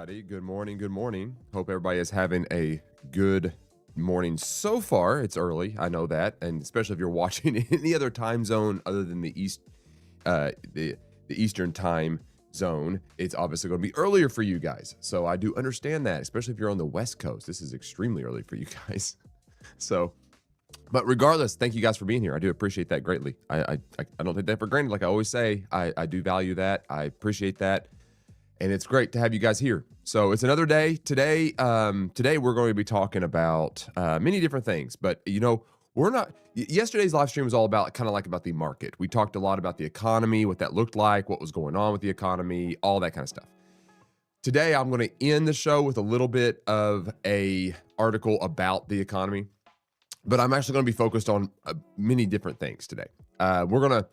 Everybody, good morning. Good morning. Hope everybody is having a good morning so far. It's early, I know that, and especially if you're watching in any other time zone other than the Eastern time zone, it's obviously going to be earlier for you guys. So I do understand that, especially if you're on the West Coast. This is extremely early for you guys. So, but regardless, thank you guys for being here. I do appreciate that greatly. I don't take that for granted. Like I always say, I do value that. I appreciate that. And it's great to have you guys here. So it's another day. Today we're going to be talking about many different things. But we're not. Yesterday's live stream was all about about the market. We talked a lot about the economy, what that looked like, what was going on with the economy, all that kind of stuff. Today I'm going to end the show with a little bit of a article about the economy, but I'm actually going to be focused on many different things today. We're going to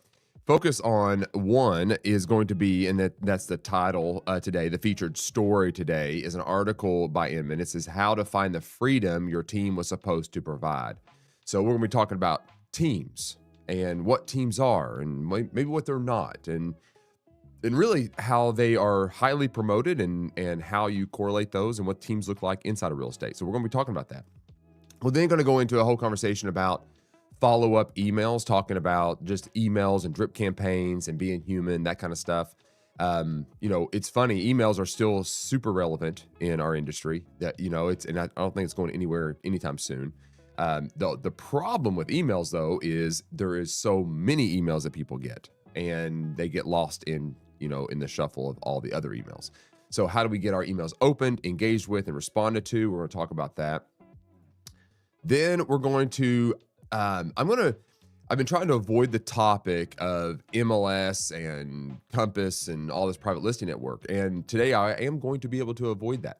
focus on one is going to be, and that's the title today. The featured story today is an article by Inman. It says how to find the freedom your team was supposed to provide. So we're going to be talking about teams and what teams are and maybe what they're not, and really how they are highly promoted and how you correlate those and what teams look like inside of real estate. So we're going to be talking about that. We're then going to go into a whole conversation about follow-up emails, talking about just emails and drip campaigns and being human, that kind of stuff. It's funny, emails are still super relevant in our industry. That and I don't think it's going anywhere anytime soon. The problem with emails though is there is so many emails that people get, and they get lost in the shuffle of all the other emails. So how do we get our emails opened, engaged with, and responded to? We're going to talk about that. Then we're going to I've been trying to avoid the topic of MLS and Compass and all this private listing network. And today I am going to be able to avoid that.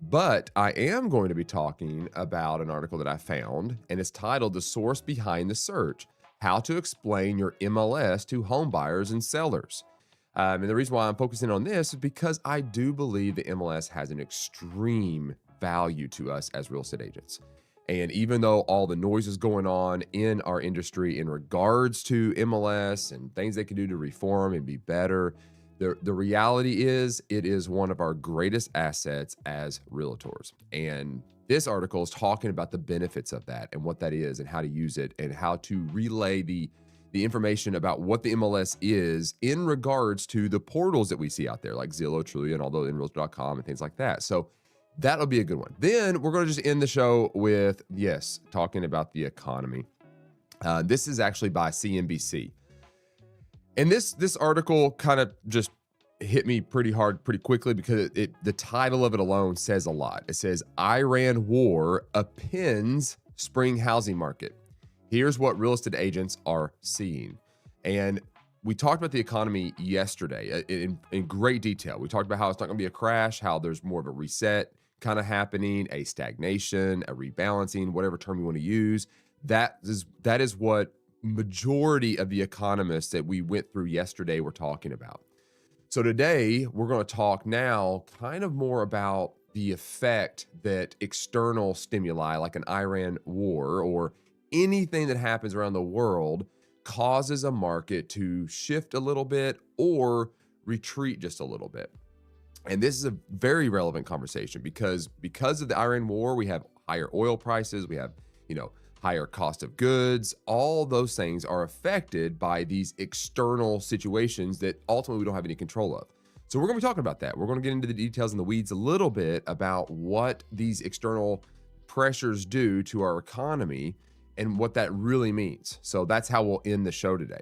But I am going to be talking about an article that I found, and it's titled The Source Behind the Search, How to Explain Your MLS to Home Buyers and Sellers. And the reason why I'm focusing on this is because I do believe the MLS has an extreme value to us as real estate agents. And even though all the noise is going on in our industry in regards to MLS and things they can do to reform and be better, the reality is it is one of our greatest assets as realtors. And this article is talking about the benefits of that and what that is and how to use it and how to relay the information about what the MLS is in regards to the portals that we see out there, like Zillow, Trulia, and all those, and Realtor.com and things like that. So that'll be a good one. Then we're going to just end the show with, talking about the economy. This is actually by CNBC. And this article kind of just hit me pretty hard, pretty quickly, because the title of it alone says a lot. It says, Iran war upends spring housing market. Here's what real estate agents are seeing. And we talked about the economy yesterday in great detail. We talked about how it's not going to be a crash, how there's more of a reset kind of happening, a stagnation, a rebalancing, whatever term you want to use. That is what majority of the economists that we went through yesterday were talking about. So today we're going to talk now kind of more about the effect that external stimuli like an Iran war or anything that happens around the world causes a market to shift a little bit or retreat just a little bit. And this is a very relevant conversation because of the Iran war, we have higher oil prices, we have, higher cost of goods. All those things are affected by these external situations that ultimately we don't have any control of. So we're going to be talking about that. We're going to get into the details and the weeds a little bit about what these external pressures do to our economy and what that really means. So that's how we'll end the show today.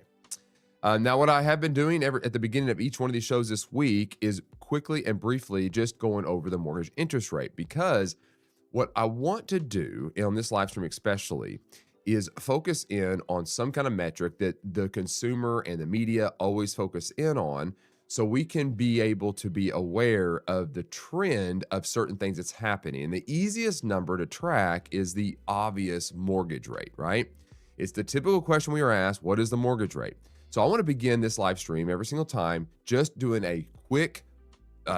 Now, what I have been doing at the beginning of each one of these shows this week is quickly and briefly just going over the mortgage interest rate, because what I want to do on this live stream especially is focus in on some kind of metric that the consumer and the media always focus in on, so we can be able to be aware of the trend of certain things that's happening. And the easiest number to track is the obvious mortgage rate, right? It's the typical question we are asked, what is the mortgage rate? So I want to begin this live stream every single time just doing a quick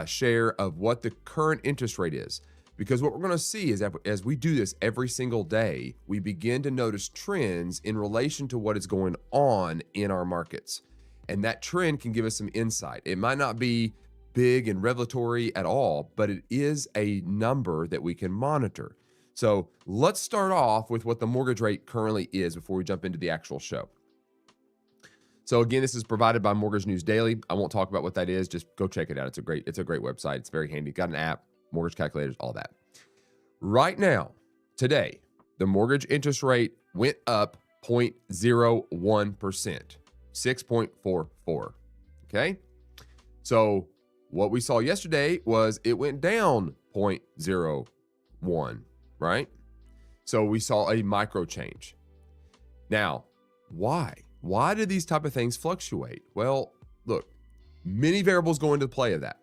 share of what the current interest rate is. Because what we're going to see is that as we do this every single day, we begin to notice trends in relation to what is going on in our markets. And that trend can give us some insight. It might not be big and revelatory at all, but it is a number that we can monitor. So let's start off with what the mortgage rate currently is before we jump into the actual show. So again, this is provided by Mortgage News Daily. I won't talk about what that is. Just go check it out. It's a great website. It's very handy. Got an app, mortgage calculators, all that. Right now, today, the mortgage interest rate went up 0.01%, 6.44. Okay. So what we saw yesterday was it went down 0.01, right? So we saw a micro change. Now, why? Why do these type of things fluctuate? Well, look, many variables go into play of that.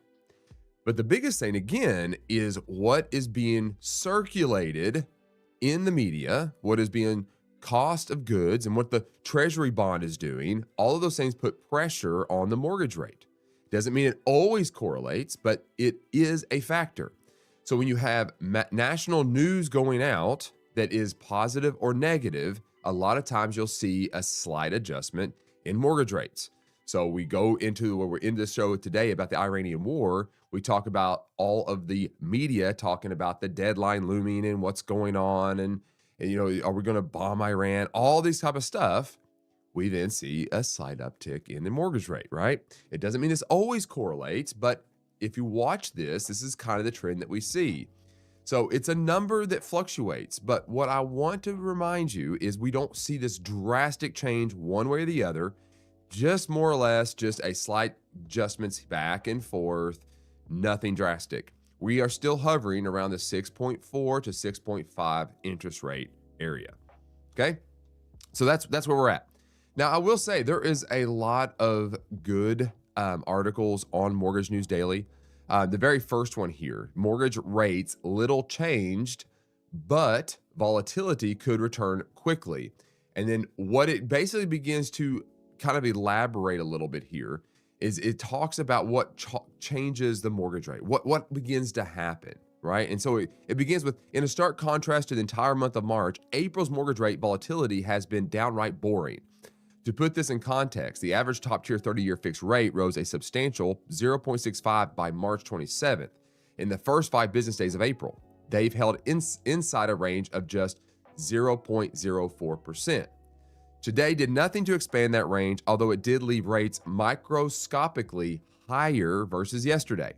But the biggest thing, again, is what is being circulated in the media, what is being cost of goods, and what the treasury bond is doing. All of those things put pressure on the mortgage rate. Doesn't mean it always correlates, but it is a factor. So when you have national news going out that is positive or negative, a lot of times you'll see a slight adjustment in mortgage rates. So we go into where we're in this show today about the Iranian war. We talk about all of the media talking about the deadline looming and what's going on. And you know, are we going to bomb Iran? All these type of stuff. We then see a slight uptick in the mortgage rate, right? It doesn't mean this always correlates, but if you watch this, this is kind of the trend that we see. So it's a number that fluctuates, but what I want to remind you is we don't see this drastic change one way or the other, just more or less just a slight adjustments back and forth, nothing drastic. We are still hovering around the 6.4 to 6.5 interest rate area, okay? So that's where we're at. Now, I will say there is a lot of good articles on Mortgage News Daily. The very first one here, mortgage rates little changed, but volatility could return quickly. And then what it basically begins to kind of elaborate a little bit here is it talks about what changes the mortgage rate, what begins to happen, right? And so it begins with, in a stark contrast to the entire month of March, April's mortgage rate volatility has been downright boring. To put this in context, the average top-tier 30-year fixed rate rose a substantial 0.65 by March 27th. In the first 5 business days of April, they've held inside a range of just 0.04%. Today did nothing to expand that range, although it did leave rates microscopically higher versus yesterday.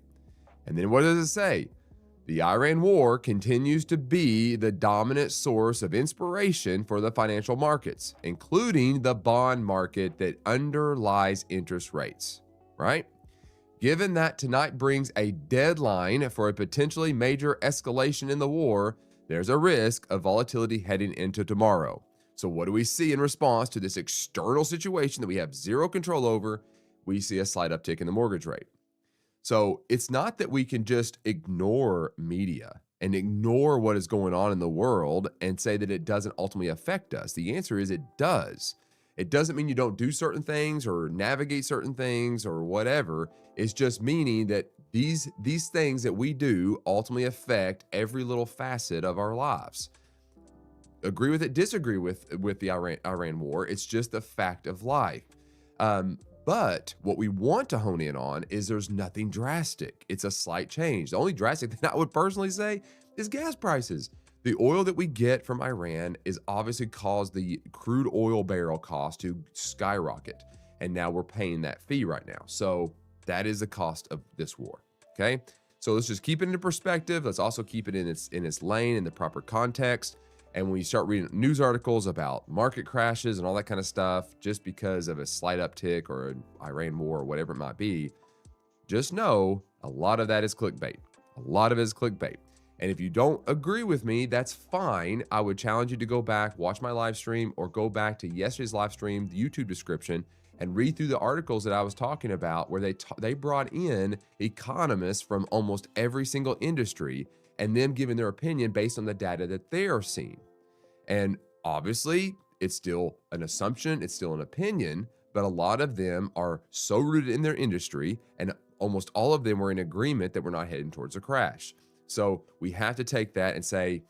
And then what does it say? The Iran war continues to be the dominant source of inspiration for the financial markets, including the bond market that underlies interest rates, right? Given that tonight brings a deadline for a potentially major escalation in the war, there's a risk of volatility heading into tomorrow. So what do we see in response to this external situation that we have zero control over? We see a slight uptick in the mortgage rate. So it's not that we can just ignore media and ignore what is going on in the world and say that it doesn't ultimately affect us. The answer is it does. It doesn't mean you don't do certain things or navigate certain things or whatever. It's just meaning that these things that we do ultimately affect every little facet of our lives. Agree with it, disagree with the Iran war. It's just a fact of life. But what we want to hone in on is there's nothing drastic. It's a slight change. The only drastic thing I would personally say is gas prices. The oil that we get from Iran is obviously caused the crude oil barrel cost to skyrocket. And now we're paying that fee right now. So that is the cost of this war. Okay. So let's just keep it into perspective. Let's also keep it in its lane, in the proper context. And when you start reading news articles about market crashes and all that kind of stuff, just because of a slight uptick or an Iran war or whatever it might be, just know a lot of that is clickbait. A lot of it is clickbait. And if you don't agree with me, that's fine. I would challenge you to go back, watch my live stream, or go back to yesterday's live stream, the YouTube description, and read through the articles that I was talking about where they brought in economists from almost every single industry and them giving their opinion based on the data that they are seeing. And obviously, it's still an assumption, it's still an opinion, but a lot of them are so rooted in their industry, and almost all of them were in agreement that we're not heading towards a crash. So we have to take that and say,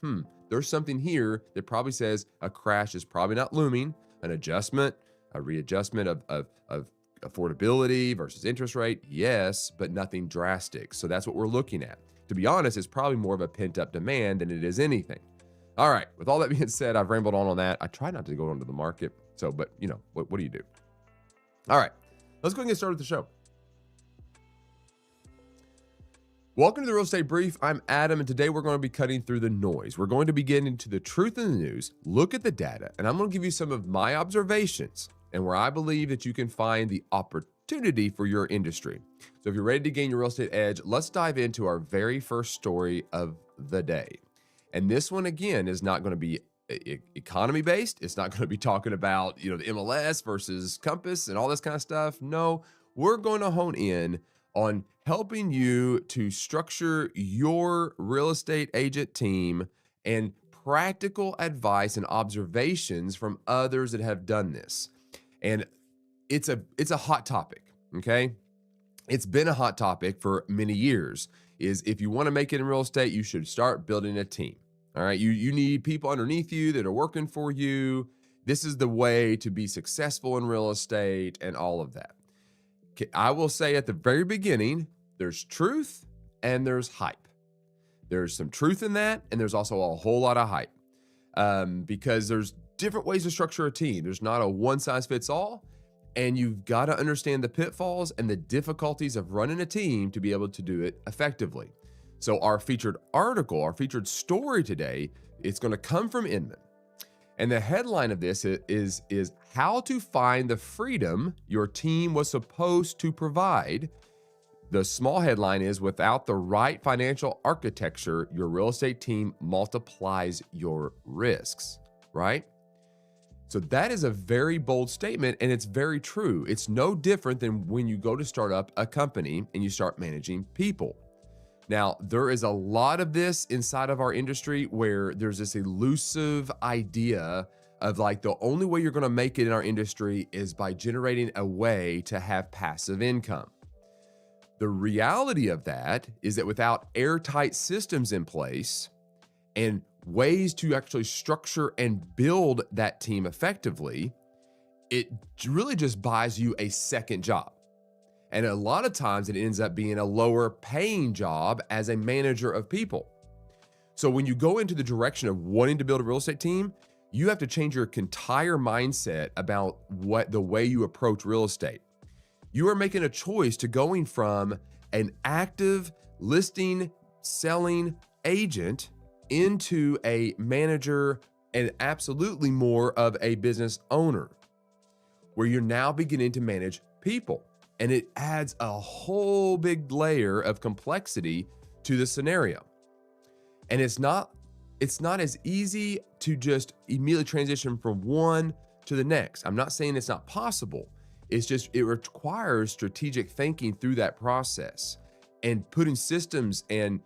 there's something here that probably says a crash is probably not looming, an adjustment, a readjustment of affordability versus interest rate? Yes, but nothing drastic. So that's what we're looking at. To be honest, it's probably more of a pent-up demand than it is anything. All right, with all that being said, I've rambled on that. I try not to go into the market. So, but you know, what do you do? All right, let's go and get started with the show. Welcome to the Real Estate Brief. I'm Adam, and today we're going to be cutting through the noise. We're going to be getting into the truth in the news, look at the data, and I'm going to give you some of my observations and where I believe that you can find the opportunity for your industry. So if you're ready to gain your real estate edge, let's dive into our very first story of the day. And this one, again, is not going to be economy based. It's not going to be talking about, the MLS versus Compass and all this kind of stuff. No, we're going to hone in on helping you to structure your real estate agent team and practical advice and observations from others that have done this. And it's a hot topic, okay? It's been a hot topic for many years. Is if you want to make it in real estate, you should start building a team. All right, you need people underneath you that are working for you. This is the way to be successful in real estate and all of that. Okay, I will say at the very beginning, there's truth and there's hype. There's some truth in that, and there's also a whole lot of hype because there's different ways to structure a team. There's not a one size fits all, and you've got to understand the pitfalls and the difficulties of running a team to be able to do it effectively. So our featured article, our featured story today, it's going to come from Inman. And the headline of this is how to find the freedom your team was supposed to provide. The small headline is, without the right financial architecture, your real estate team multiplies your risks, right? So that is a very bold statement, and it's very true. It's no different than when you go to start up a company and you start managing people. Now, there is a lot of this inside of our industry where there's this elusive idea of like the only way you're going to make it in our industry is by generating a way to have passive income. The reality of that is that without airtight systems in place and ways to actually structure and build that team effectively, it really just buys you a second job. And a lot of times it ends up being a lower paying job as a manager of people. So when you go into the direction of wanting to build a real estate team, you have to change your entire mindset about the way you approach real estate. You are making a choice to going from an active listing, selling agent into a manager and absolutely more of a business owner, where you're now beginning to manage people. And it adds a whole big layer of complexity to the scenario. And it's not as easy to just immediately transition from one to the next. I'm not saying it's not possible. It's just, it requires strategic thinking through that process and putting systems and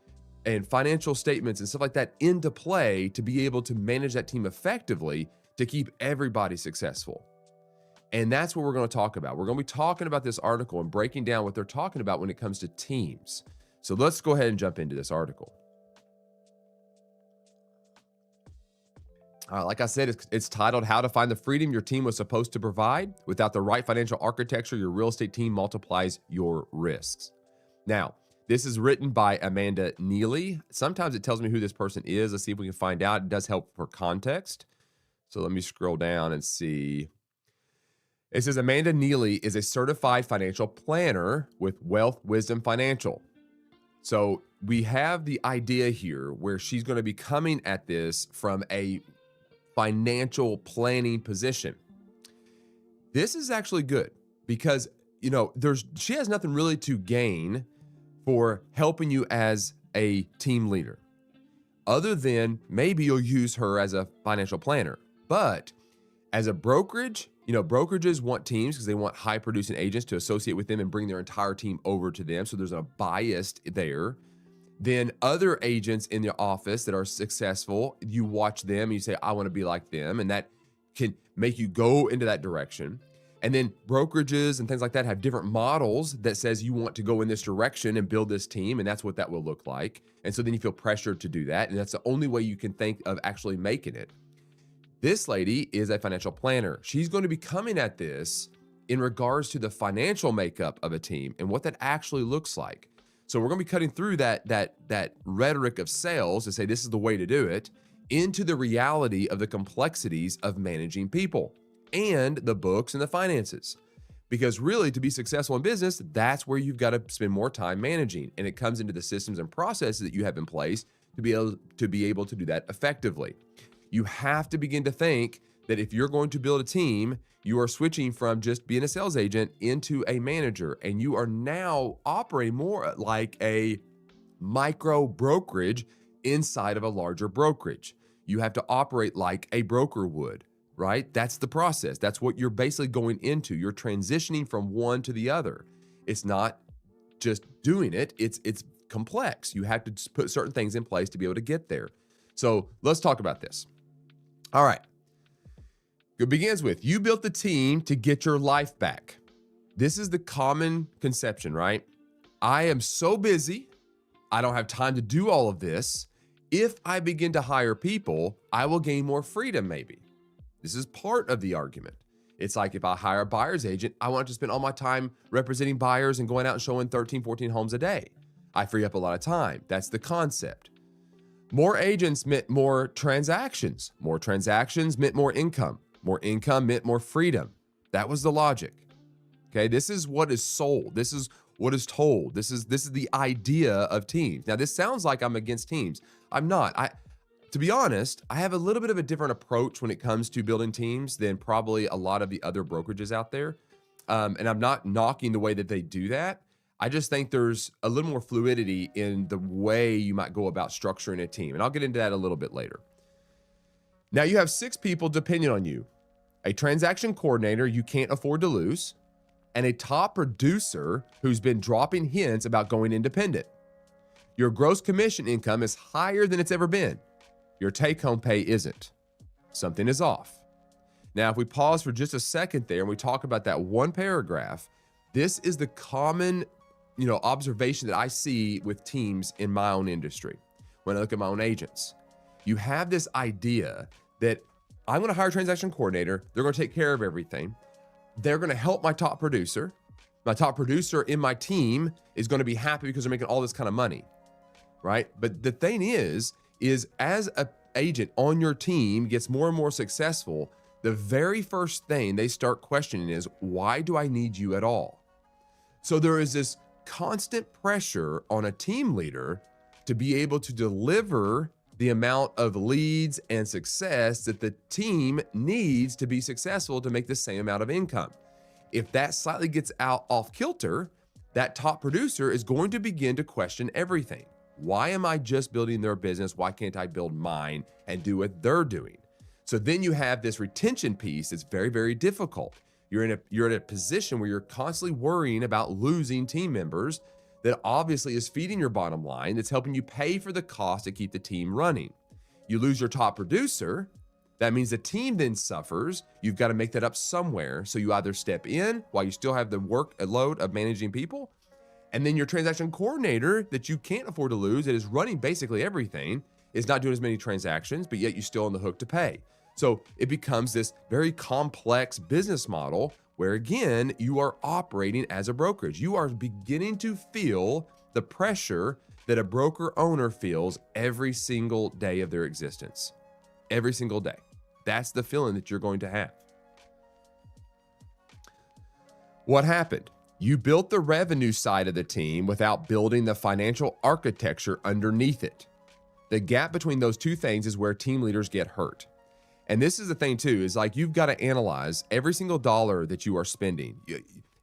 financial statements and stuff like that into play to be able to manage that team effectively to keep everybody successful. And that's what we're going to talk about. We're going to be talking about this article and breaking down what they're talking about when it comes to teams. So let's go ahead and jump into this article. Like I said, it's titled How to Find the Freedom Your Team Was Supposed to Provide. Without the right financial architecture, your real estate team multiplies your risks. Now, this is written by Amanda Neely. Sometimes it tells me who this person is. Let's see if we can find out. It does help for context. So let me scroll down and see. It says Amanda Neely is a certified financial planner with Wealth Wisdom Financial. So we have the idea here where she's going to be coming at this from a financial planning position. This is actually good because, she has nothing really to gain for helping you as a team leader, other than maybe you'll use her as a financial planner. But as a brokerage, brokerages want teams because they want high producing agents to associate with them and bring their entire team over to them. So there's a bias there. Then other agents in the office that are successful, you watch them and you say, I want to be like them. And that can make you go into that direction. And then brokerages and things like that have different models that says you want to go in this direction and build this team. And that's what that will look like. And so then you feel pressured to do that. And that's the only way you can think of actually making it. This lady is a financial planner. She's going to be coming at this in regards to the financial makeup of a team and what that actually looks like. So we're going to be cutting through that rhetoric of sales to say this is the way to do it into the reality of the complexities of managing people and the books and the finances. Because really, to be successful in business, that's where you've got to spend more time managing. And it comes into the systems and processes that you have in place to be able to do that effectively. You have to begin to think that if you're going to build a team, you are switching from just being a sales agent into a manager, and you are now operating more like a micro brokerage inside of a larger brokerage. You have to operate like a broker would, right? That's the process. That's what you're basically going into. You're transitioning from one to the other. It's not just doing it. It's complex. You have to put certain things in place to be able to get there. So let's talk about this. All right. It begins with, you built the team to get your life back. This is the common conception, right? I am so busy, I don't have time to do all of this. If I begin to hire people, I will gain more freedom maybe. This is part of the argument. It's like if I hire a buyer's agent, I want to spend all my time representing buyers and going out and showing 13, 14 homes a day. I free up a lot of time. That's the concept. More agents meant more transactions. More transactions meant more income. More income meant more freedom. That was the logic. Okay, this is what is sold. This is what is told. This is the idea of teams. Now, this sounds like I'm against teams. I'm not. To be honest, I have a little bit of a different approach when it comes to building teams than probably a lot of the other brokerages out there. And I'm not knocking the way that they do that. I just think there's a little more fluidity in the way you might go about structuring a team. And I'll get into that a little bit later. Now you have 6 people depending on you. A transaction coordinator you can't afford to lose, and a top producer who's been dropping hints about going independent. Your gross commission income is higher than it's ever been. Your take-home pay isn't. Something is off. Now, if we pause for just a second there and we talk about that one paragraph, this is the common, observation that I see with teams in my own industry. When I look at my own agents, you have this idea that I'm going to hire a transaction coordinator. They're going to take care of everything. They're going to help my top producer. My top producer in my team is going to be happy because they're making all this kind of money, right? But the thing is as an agent on your team gets more and more successful, the very first thing they start questioning is, why do I need you at all? So there is this constant pressure on a team leader to be able to deliver the amount of leads and success that the team needs to be successful to make the same amount of income. If that slightly gets off kilter, that top producer is going to begin to question everything. Why am I just building their business? Why can't I build mine and do what they're doing? So then you have this retention piece that's very, very difficult. You're in a position where you're constantly worrying about losing team members that obviously is feeding your bottom line, that's helping you pay for the cost to keep the team running. You lose your top producer, that means the team then suffers. You've got to make that up somewhere. So you either step in while you still have the workload of managing people, and then your transaction coordinator that you can't afford to lose, that is running basically everything, is not doing as many transactions, but yet you're still on the hook to pay. So it becomes this very complex business model where, again, you are operating as a brokerage. You are beginning to feel the pressure that a broker owner feels every single day of their existence. Every single day. That's the feeling that you're going to have. What happened? You built the revenue side of the team without building the financial architecture underneath it. The gap between those two things is where team leaders get hurt. And this is the thing too, is like you've got to analyze every single dollar that you are spending.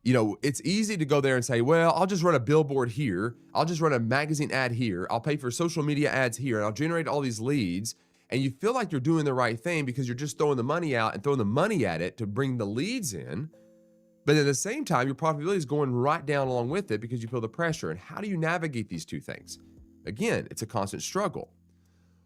It's easy to go there and say, well, I'll just run a billboard here. I'll just run a magazine ad here. I'll pay for social media ads here, and I'll generate all these leads. And you feel like you're doing the right thing because you're just throwing the money out and throwing the money at it to bring the leads in. But at the same time, your profitability is going right down along with it because you feel the pressure. And how do you navigate these two things? Again, it's a constant struggle.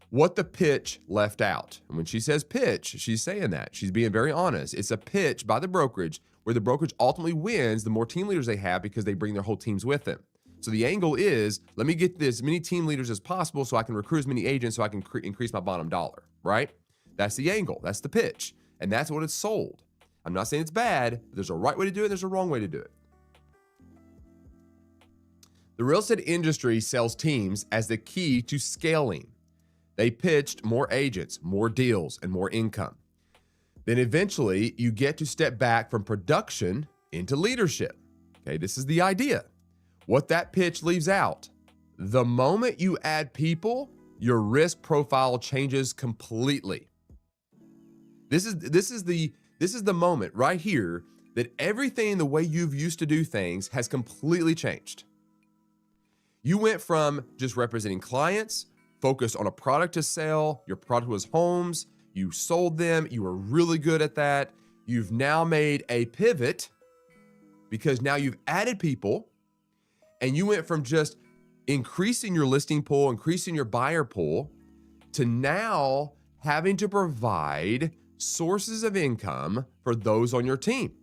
What the pitch left out. And when she says pitch, she's saying that. She's being very honest. It's a pitch by the brokerage where the brokerage ultimately wins the more team leaders they have because they bring their whole teams with them. So the angle is, let me get as many team leaders as possible so I can recruit as many agents so I can increase my bottom dollar, right? That's the angle. That's the pitch. And that's what it's sold. I'm not saying it's bad. There's a right way to do it. There's a wrong way to do it. The real estate industry sells teams as the key to scaling. They pitched more agents, more deals, and more income. Then eventually you get to step back from production into leadership. Okay, this is the idea. What that pitch leaves out, the moment you add people, your risk profile changes completely. This is the moment right here that everything the way you've used to do things has completely changed. You went from just representing clients, focused on a product to sell. Your product was homes. You sold them. You were really good at that. You've now made a pivot because now you've added people, and you went from just increasing your listing pool, increasing your buyer pool, to now having to provide sources of income for those on your team.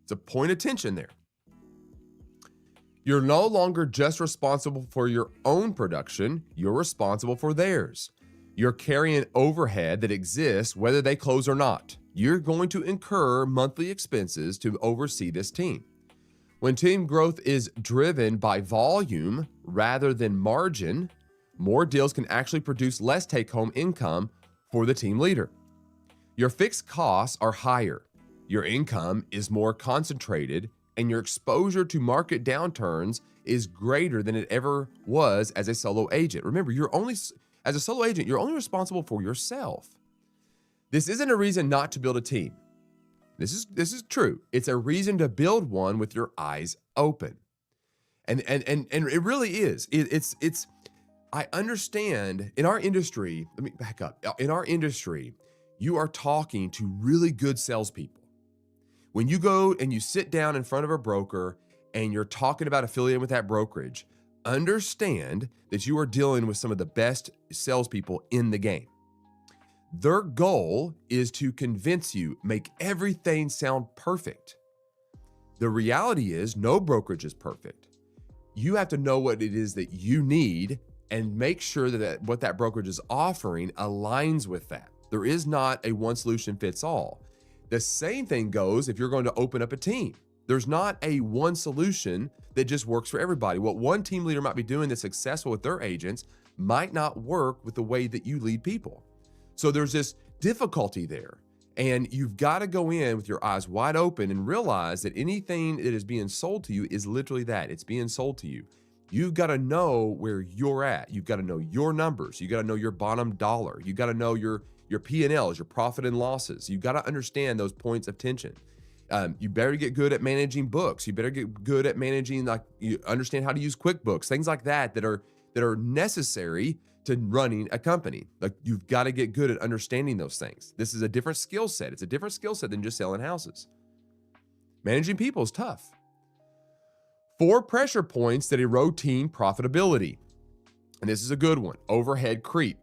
It's a point of tension there. You're no longer just responsible for your own production, you're responsible for theirs. You're carrying overhead that exists whether they close or not. You're going to incur monthly expenses to oversee this team. When team growth is driven by volume rather than margin, more deals can actually produce less take-home income for the team leader. Your fixed costs are higher. Your income is more concentrated, and your exposure to market downturns is greater than it ever was as a solo agent. Remember, as a solo agent, you're only responsible for yourself. This isn't a reason not to build a team. This is true. It's a reason to build one with your eyes open. And it really is. It's I understand in our industry, let me back up. In our industry, you are talking to really good salespeople. When you go and you sit down in front of a broker and you're talking about affiliating with that brokerage, understand that you are dealing with some of the best salespeople in the game. Their goal is to convince you, make everything sound perfect. The reality is no brokerage is perfect. You have to know what it is that you need and make sure that what that brokerage is offering aligns with that. There is not a one solution fits all. The same thing goes if you're going to open up a team. There's not a one solution that just works for everybody. What one team leader might be doing that's successful with their agents might not work with the way that you lead people. So there's this difficulty there. And you've got to go in with your eyes wide open and realize that anything that is being sold to you is literally that. It's being sold to you. You've got to know where you're at. You've got to know your numbers. You got to know your bottom dollar. You got to know your P&Ls, your profit and losses. You've got to understand those points of tension. You better get good at managing books. You better get good at managing, like, you understand how to use QuickBooks, things like that are necessary to running a company. Like, you've got to get good at understanding those things. This is a different skill set. It's a different skill set than just selling houses. Managing people is tough. 4 pressure points that erode team profitability. And this is a good one. Overhead creep.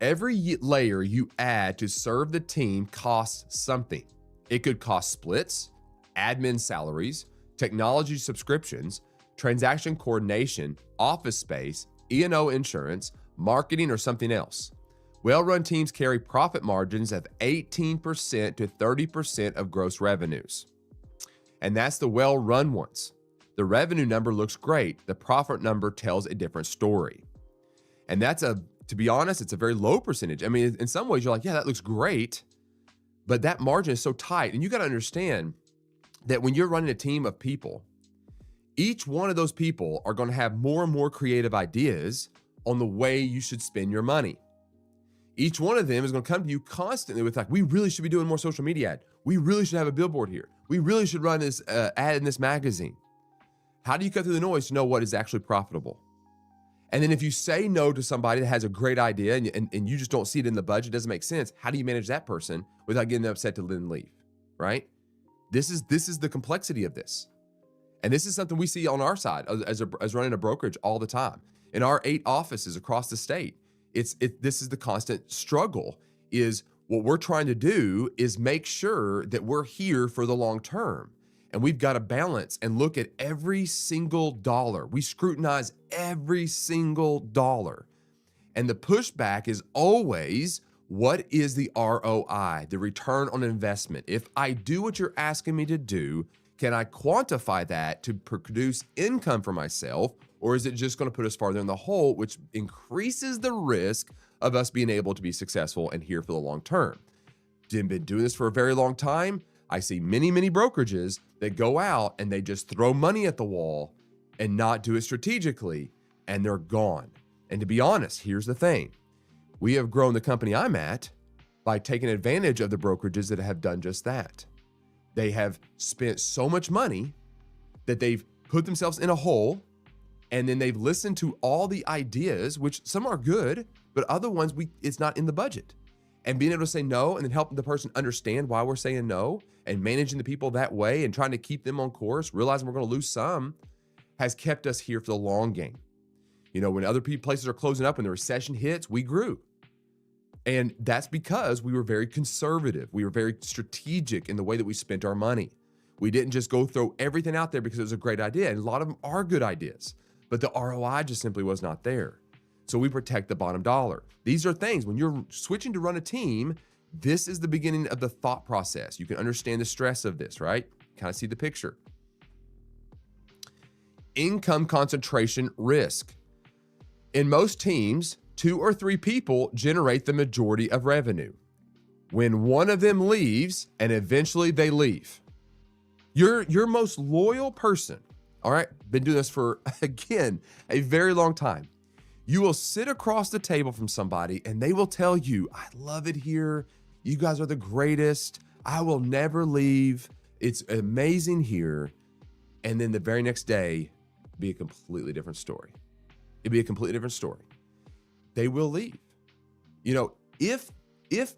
Every layer you add to serve the team costs something. It could cost splits, admin salaries, technology subscriptions, transaction coordination, office space, E&O insurance, marketing, or something else. Well-run teams carry profit margins of 18% to 30% of gross revenues. And that's the well-run ones. The revenue number looks great. The profit number tells a different story. And to be honest, it's a very low percentage. I mean, in some ways, you're like, yeah, that looks great, but that margin is so tight. And you got to understand that when you're running a team of people, each one of those people are going to have more and more creative ideas on the way you should spend your money. Each one of them is going to come to you constantly with, like, we really should be doing more social media ad. We really should have a billboard here. We really should run this ad in this magazine. How do you cut through the noise to know what is actually profitable? And then if you say no to somebody that has a great idea and you just don't see it in the budget, doesn't make sense, how do you manage that person without getting upset to then leave, right? This is the complexity of this. And this is something we see on our side as running a brokerage all the time. In our 8 offices across the state, this is the constant struggle. Is what we're trying to do is make sure that we're here for the long term. And we've got to balance and look at every single dollar. We scrutinize every single dollar. And the pushback is always, What is the ROI, the return on investment? If I do what you're asking me to do, can I quantify that to produce income for myself? Or is it just going to put us farther in the hole, which increases the risk of us being able to be successful and here for the long term? Been doing this for a very long time. I see many, many brokerages that go out and they just throw money at the wall and not do it strategically, and they're gone. And to be honest, here's the thing. We have grown the company I'm at by taking advantage of the brokerages that have done just that. They have spent so much money that they've put themselves in a hole, and then they've listened to all the ideas, which some are good, but other ones it's not in the budget. And being able to say no and then helping the person understand why we're saying no and managing the people that way and trying to keep them on course, realizing we're going to lose some, has kept us here for the long game. You know, when other places are closing up and the recession hits, we grew. And that's because we were very conservative. We were very strategic in the way that we spent our money. We didn't just go throw everything out there because it was a great idea. And a lot of them are good ideas, but the ROI just simply was not there. So we protect the bottom dollar. These are things, when you're switching to run a team, this is the beginning of the thought process. You can understand the stress of this, right? Kind of see the picture. Income concentration risk. In most teams, 2 or 3 people generate the majority of revenue. When one of them leaves, and eventually they leave, your most loyal person, all right, been doing this for, again, a very long time. You will sit across the table from somebody and they will tell you, I love it here. You guys are the greatest. I will never leave. It's amazing here. And then the very next day, be a completely different story. It'd be a completely different story. They will leave. You know, if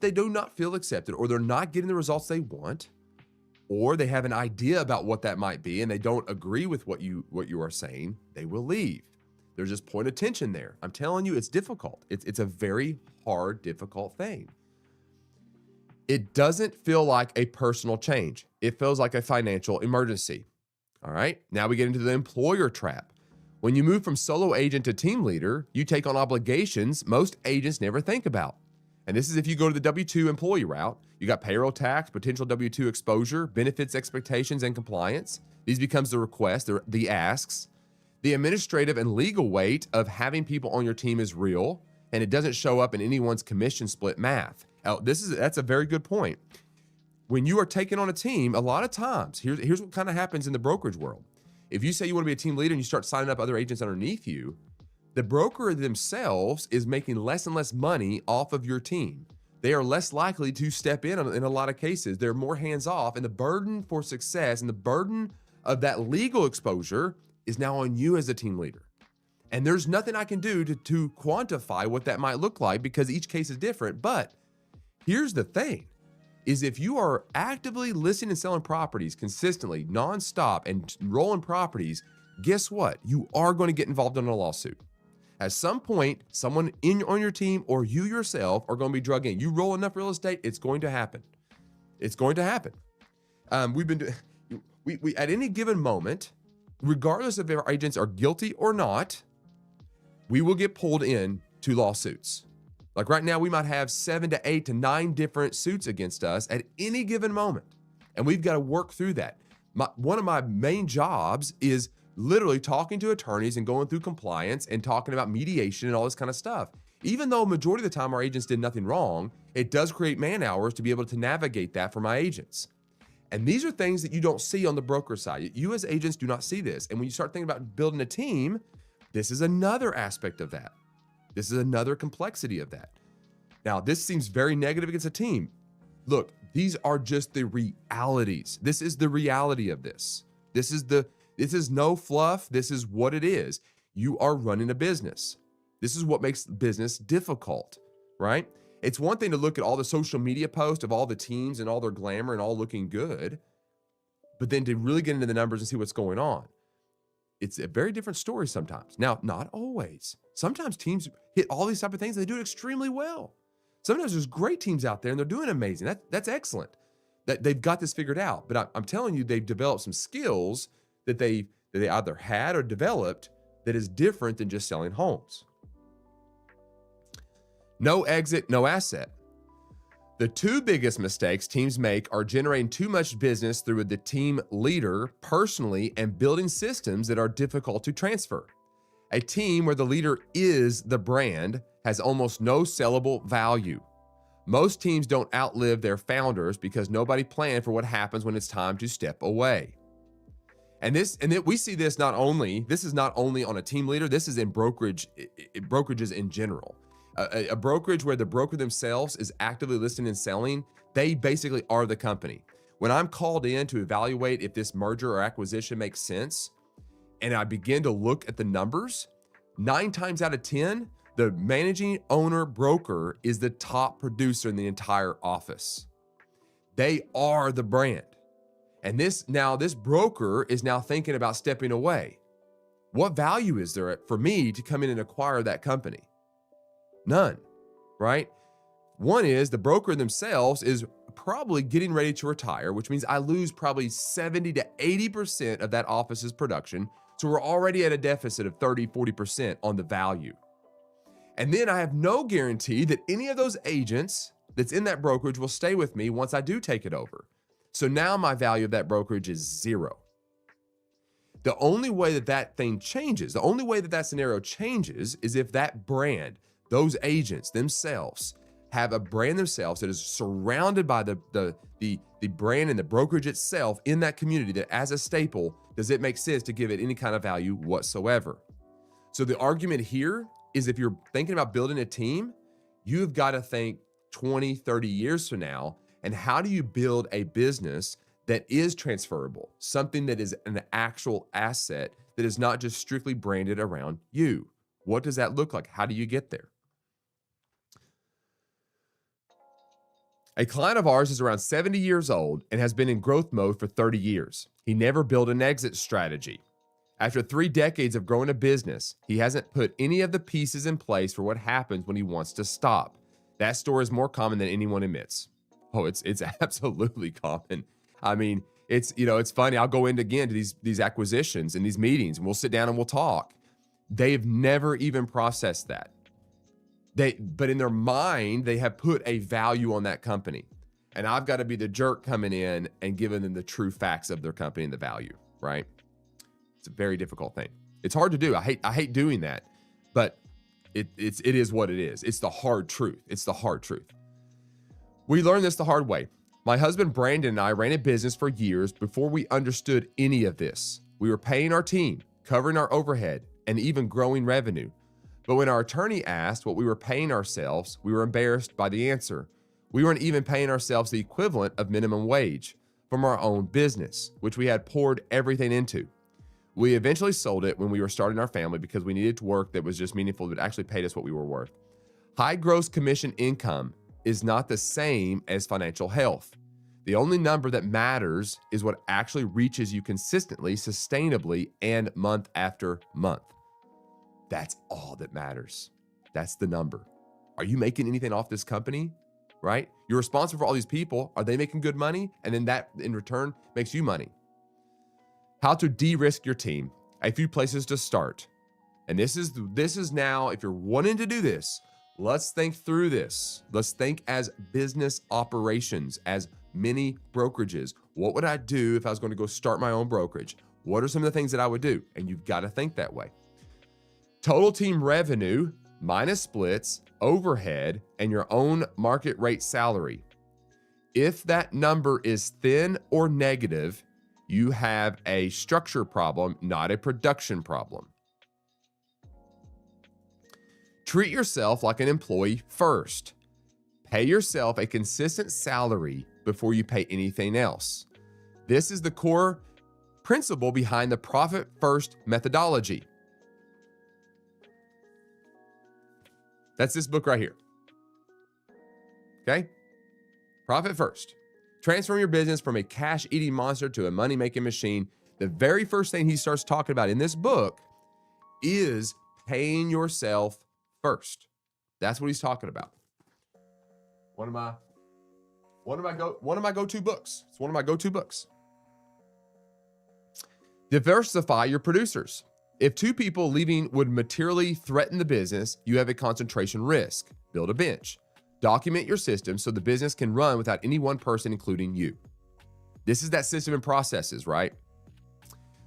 they do not feel accepted, or they're not getting the results they want, or they have an idea about what that might be and they don't agree with what you are saying, they will leave. There's just point of tension there. I'm telling you, it's difficult. It's a very hard, difficult thing. It doesn't feel like a personal change. It feels like a financial emergency. All right. Now we get into the employer trap. When you move from solo agent to team leader, you take on obligations most agents never think about. And this is if you go to the W-2 employee route. You got payroll tax, potential W-2 exposure, benefits expectations, and compliance. These becomes the request, the asks. The administrative and legal weight of having people on your team is real, and it doesn't show up in anyone's commission split math. Now, that's a very good point. When you are taking on a team, a lot of times, here's what kind of happens in the brokerage world. If you say you want to be a team leader and you start signing up other agents underneath you, the broker themselves is making less and less money off of your team. They are less likely to step in a lot of cases. They're more hands-off, and the burden for success and the burden of that legal exposure is now on you as a team leader. And there's nothing I can do to quantify what that might look like because each case is different. But here's the thing, is if you are actively listing and selling properties consistently, nonstop, and rolling properties, guess what? You are going to get involved in a lawsuit. At some point, someone on your team or you yourself are going to be drug in. You roll enough real estate, it's going to happen. It's going to happen. We at any given moment, regardless if our agents are guilty or not, we will get pulled in to lawsuits. Like right now, we might have 7 to 8 to 9 different suits against us at any given moment. And we've got to work through that. One of my main jobs is literally talking to attorneys and going through compliance and talking about mediation and all this kind of stuff. Even though majority of the time our agents did nothing wrong, it does create man hours to be able to navigate that for my agents. And these are things that you don't see on the broker side. You as agents do not see this. And when you start thinking about building a team, this is another aspect of that. This is another complexity of that. Now, this seems very negative against a team. Look, these are just the realities. This is the reality of this. This is no fluff. This is what it is. You are running a business. This is what makes business difficult, right? It's one thing to look at all the social media posts of all the teams and all their glamour and all looking good, but then to really get into the numbers and see what's going on. It's a very different story sometimes. Now, not always. Sometimes teams hit all these type of things and they do it extremely well. Sometimes there's great teams out there and they're doing amazing. That's excellent. That they've got this figured out. But I'm telling you, they've developed some skills that they either had or developed that is different than just selling homes. No exit, no asset. The two biggest mistakes teams make are generating too much business through the team leader personally and building systems that are difficult to transfer. A team where the leader is the brand has almost no sellable value. Most teams don't outlive their founders because nobody planned for what happens when it's time to step away. We see this this is not only on a team leader, this is in brokerages in general. A brokerage where the broker themselves is actively listening and selling, they basically are the company. When I'm called in to evaluate if this merger or acquisition makes sense, and I begin to look at the numbers, 9 times out of 10, the managing owner broker is the top producer in the entire office. They are the brand. And this broker is now thinking about stepping away. What value is there for me to come in and acquire that company? None, right? One is the broker themselves is probably getting ready to retire, which means I lose probably 70 to 80% of that office's production. So we're already at a deficit of 30, 40% on the value. And then I have no guarantee that any of those agents that's in that brokerage will stay with me once I do take it over. So now my value of that brokerage is 0. The only way that thing changes, the only way that scenario changes is if that brand, those agents themselves have a brand themselves that is surrounded by the brand and the brokerage itself in that community that as a staple, does it make sense to give it any kind of value whatsoever? So the argument here is if you're thinking about building a team, you've got to think 20, 30 years from now, and how do you build a business that is transferable, something that is an actual asset that is not just strictly branded around you? What does that look like? How do you get there? A client of ours is around 70 years old and has been in growth mode for 30 years. He never built an exit strategy. After 3 decades of growing a business, he hasn't put any of the pieces in place for what happens when he wants to stop. That story is more common than anyone admits. Oh, it's absolutely common. I mean, it's funny. I'll go into again to these acquisitions and these meetings, and we'll sit down and we'll talk. They've never even processed that. But in their mind, they have put a value on that company. And I've got to be the jerk coming in and giving them the true facts of their company and the value, right? It's a very difficult thing. It's hard to do. I hate doing that, but it is what it is. It's the hard truth. It's the hard truth. We learned this the hard way. My husband Brandon and I ran a business for years before we understood any of this. We were paying our team, covering our overhead, and even growing revenue. But when our attorney asked what we were paying ourselves, we were embarrassed by the answer. We weren't even paying ourselves the equivalent of minimum wage from our own business, which we had poured everything into. We eventually sold it when we were starting our family because we needed work that was just meaningful, that actually paid us what we were worth. High gross commission income is not the same as financial health. The only number that matters is what actually reaches you consistently, sustainably, and month after month. That's all that matters. That's the number. Are you making anything off this company? Right? You're responsible for all these people. Are they making good money? And then that in return makes you money. How to de-risk your team. A few places to start. And this is now, if you're wanting to do this, let's think through this. Let's think as business operations, as mini brokerages. What would I do if I was going to go start my own brokerage? What are some of the things that I would do? And you've got to think that way. Total team revenue minus splits, overhead, and your own market rate salary. If that number is thin or negative, you have a structure problem, not a production problem. Treat yourself like an employee first. Pay yourself a consistent salary before you pay anything else. This is the core principle behind the profit first methodology. That's this book right here. Okay? Profit first. Transform your business from a cash-eating monster to a money-making machine. The very first thing he starts talking about in this book is paying yourself first. That's what he's talking about. One of my go-to books. It's one of my go-to books. Diversify your producers. If 2 people leaving would materially threaten the business, you have a concentration risk. Build a bench. Document your system so the business can run without any one person, including you. This is that system and processes, right?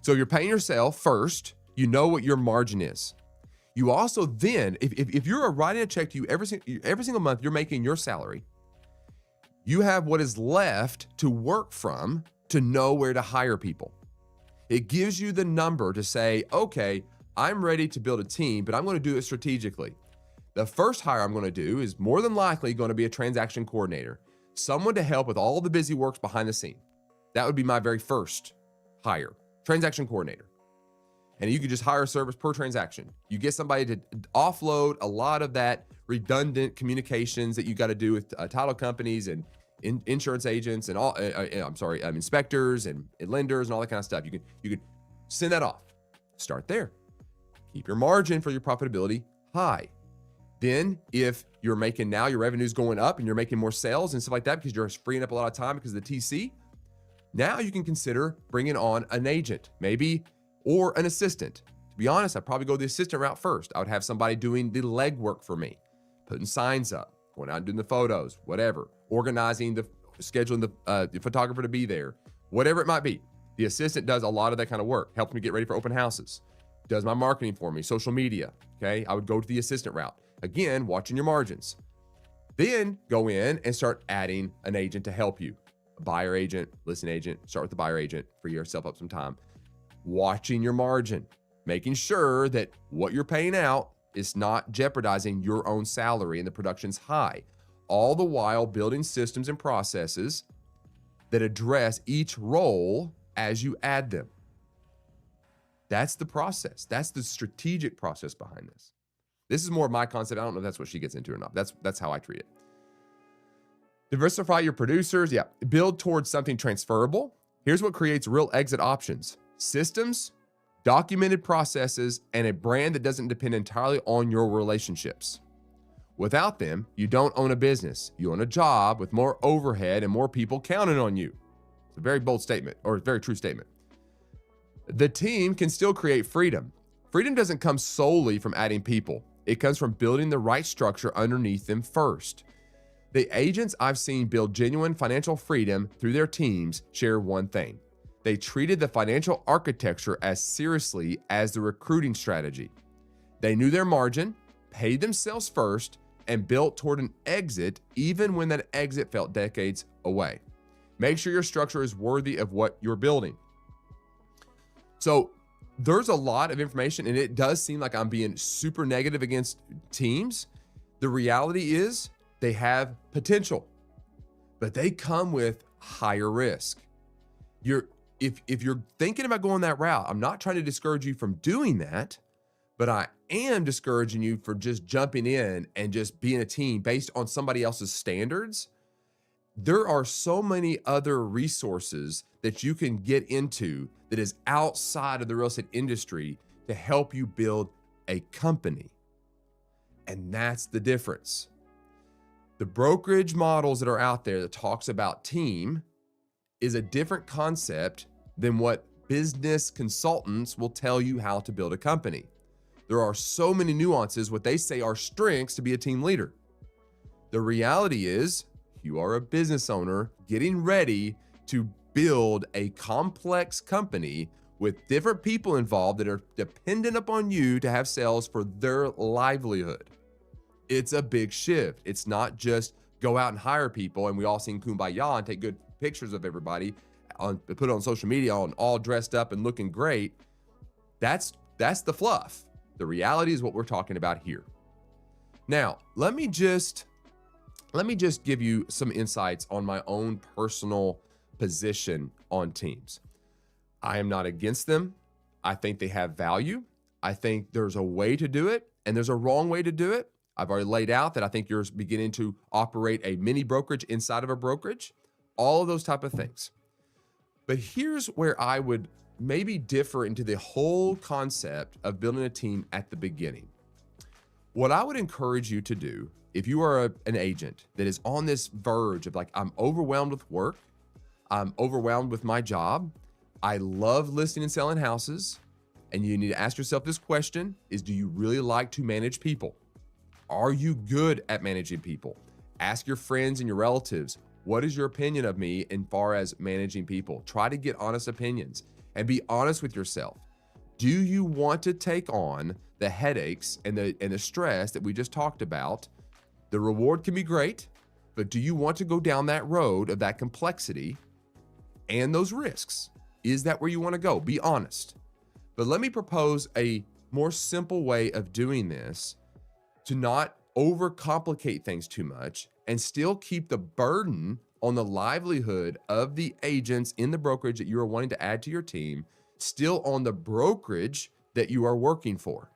So you're paying yourself first. You know what your margin is. You also then, if you're writing a check to you every single month, you're making your salary. You have what is left to work from to know where to hire people. It gives you the number to say, okay, I'm ready to build a team, but I'm going to do it strategically. The first hire I'm going to do is more than likely going to be a transaction coordinator, someone to help with all the busy works behind the scene. That would be my very first hire, transaction coordinator. And you can just hire a service per transaction. You get somebody to offload a lot of that redundant communications that you got to do with title companies and insurance agents and all, inspectors and lenders and all that kind of stuff. You can send that off. Start there. Keep your margin for your profitability high. Then if you're making now your revenue's going up and you're making more sales and stuff like that because you're freeing up a lot of time because of the TC, now you can consider bringing on an agent, maybe, or an assistant. To be honest, I'd probably go the assistant route first. I would have somebody doing the legwork for me, putting signs up, going out and doing the photos, whatever, organizing scheduling the photographer to be there, whatever it might be. The assistant does a lot of that kind of work, helps me get ready for open houses, does my marketing for me, social media. Okay, I would go to the assistant route. Again, watching your margins. Then go in and start adding an agent to help you. A buyer agent, listing agent, start with the buyer agent, free yourself up some time. Watching your margin, making sure that what you're paying out is not jeopardizing your own salary and the production's high. All the while building systems and processes that address each role as you add them. That's the process. That's the strategic process behind this. This is more of my concept. I don't know if that's what she gets into or not. That's how I treat it. Diversify your producers. Yeah. Build towards something transferable. Here's what creates real exit options: systems, documented processes, and a brand that doesn't depend entirely on your relationships. Without them, you don't own a business. You own a job with more overhead and more people counting on you. It's a very bold statement, or a very true statement. The team can still create freedom. Freedom doesn't come solely from adding people. It comes from building the right structure underneath them first. The agents I've seen build genuine financial freedom through their teams share one thing. They treated the financial architecture as seriously as the recruiting strategy. They knew their margin, paid themselves first, and built toward an exit even when that exit felt decades away. Make sure your structure is worthy of what you're building. So there's a lot of information, and it does seem like I'm being super negative against teams. The reality is they have potential, but they come with higher risk. If you're thinking about going that route, I'm not trying to discourage you from doing that, but I am discouraging you for just jumping in and just being a team based on somebody else's standards. There are so many other resources that you can get into that is outside of the real estate industry to help you build a company. And that's the difference. The brokerage models that are out there that talks about team is a different concept than what business consultants will tell you how to build a company. There are so many nuances, what they say are strengths to be a team leader. The reality is you are a business owner getting ready to build a complex company with different people involved that are dependent upon you to have sales for their livelihood. It's a big shift. It's not just go out and hire people and we all sing Kumbaya and take good pictures of everybody, put it on social media on all dressed up and looking great. That's the fluff. The reality is what we're talking about here. Now, let me just give you some insights on my own personal position on teams. I am not against them. I think they have value. I think there's a way to do it and there's a wrong way to do it. I've already laid out that I think you're beginning to operate a mini brokerage inside of a brokerage, all of those type of things. But here's where I would maybe differ into the whole concept of building a team at the beginning. What I would encourage you to do, if you are an agent that is on this verge of like, I'm overwhelmed with work, I'm overwhelmed with my job, I love listing and selling houses, and you need to ask yourself this question is, do you really like to manage people? Are you good at managing people? Ask your friends and your relatives, what is your opinion of me in far as managing people? Try to get honest opinions and be honest with yourself. Do you want to take on the headaches and the stress that we just talked about? The reward can be great, but do you want to go down that road of that complexity and those risks? Is that where you want to go? Be honest. But let me propose a more simple way of doing this to not overcomplicate things too much and still keep the burden on the livelihood of the agents in the brokerage that you are wanting to add to your team still on the brokerage that you are working for.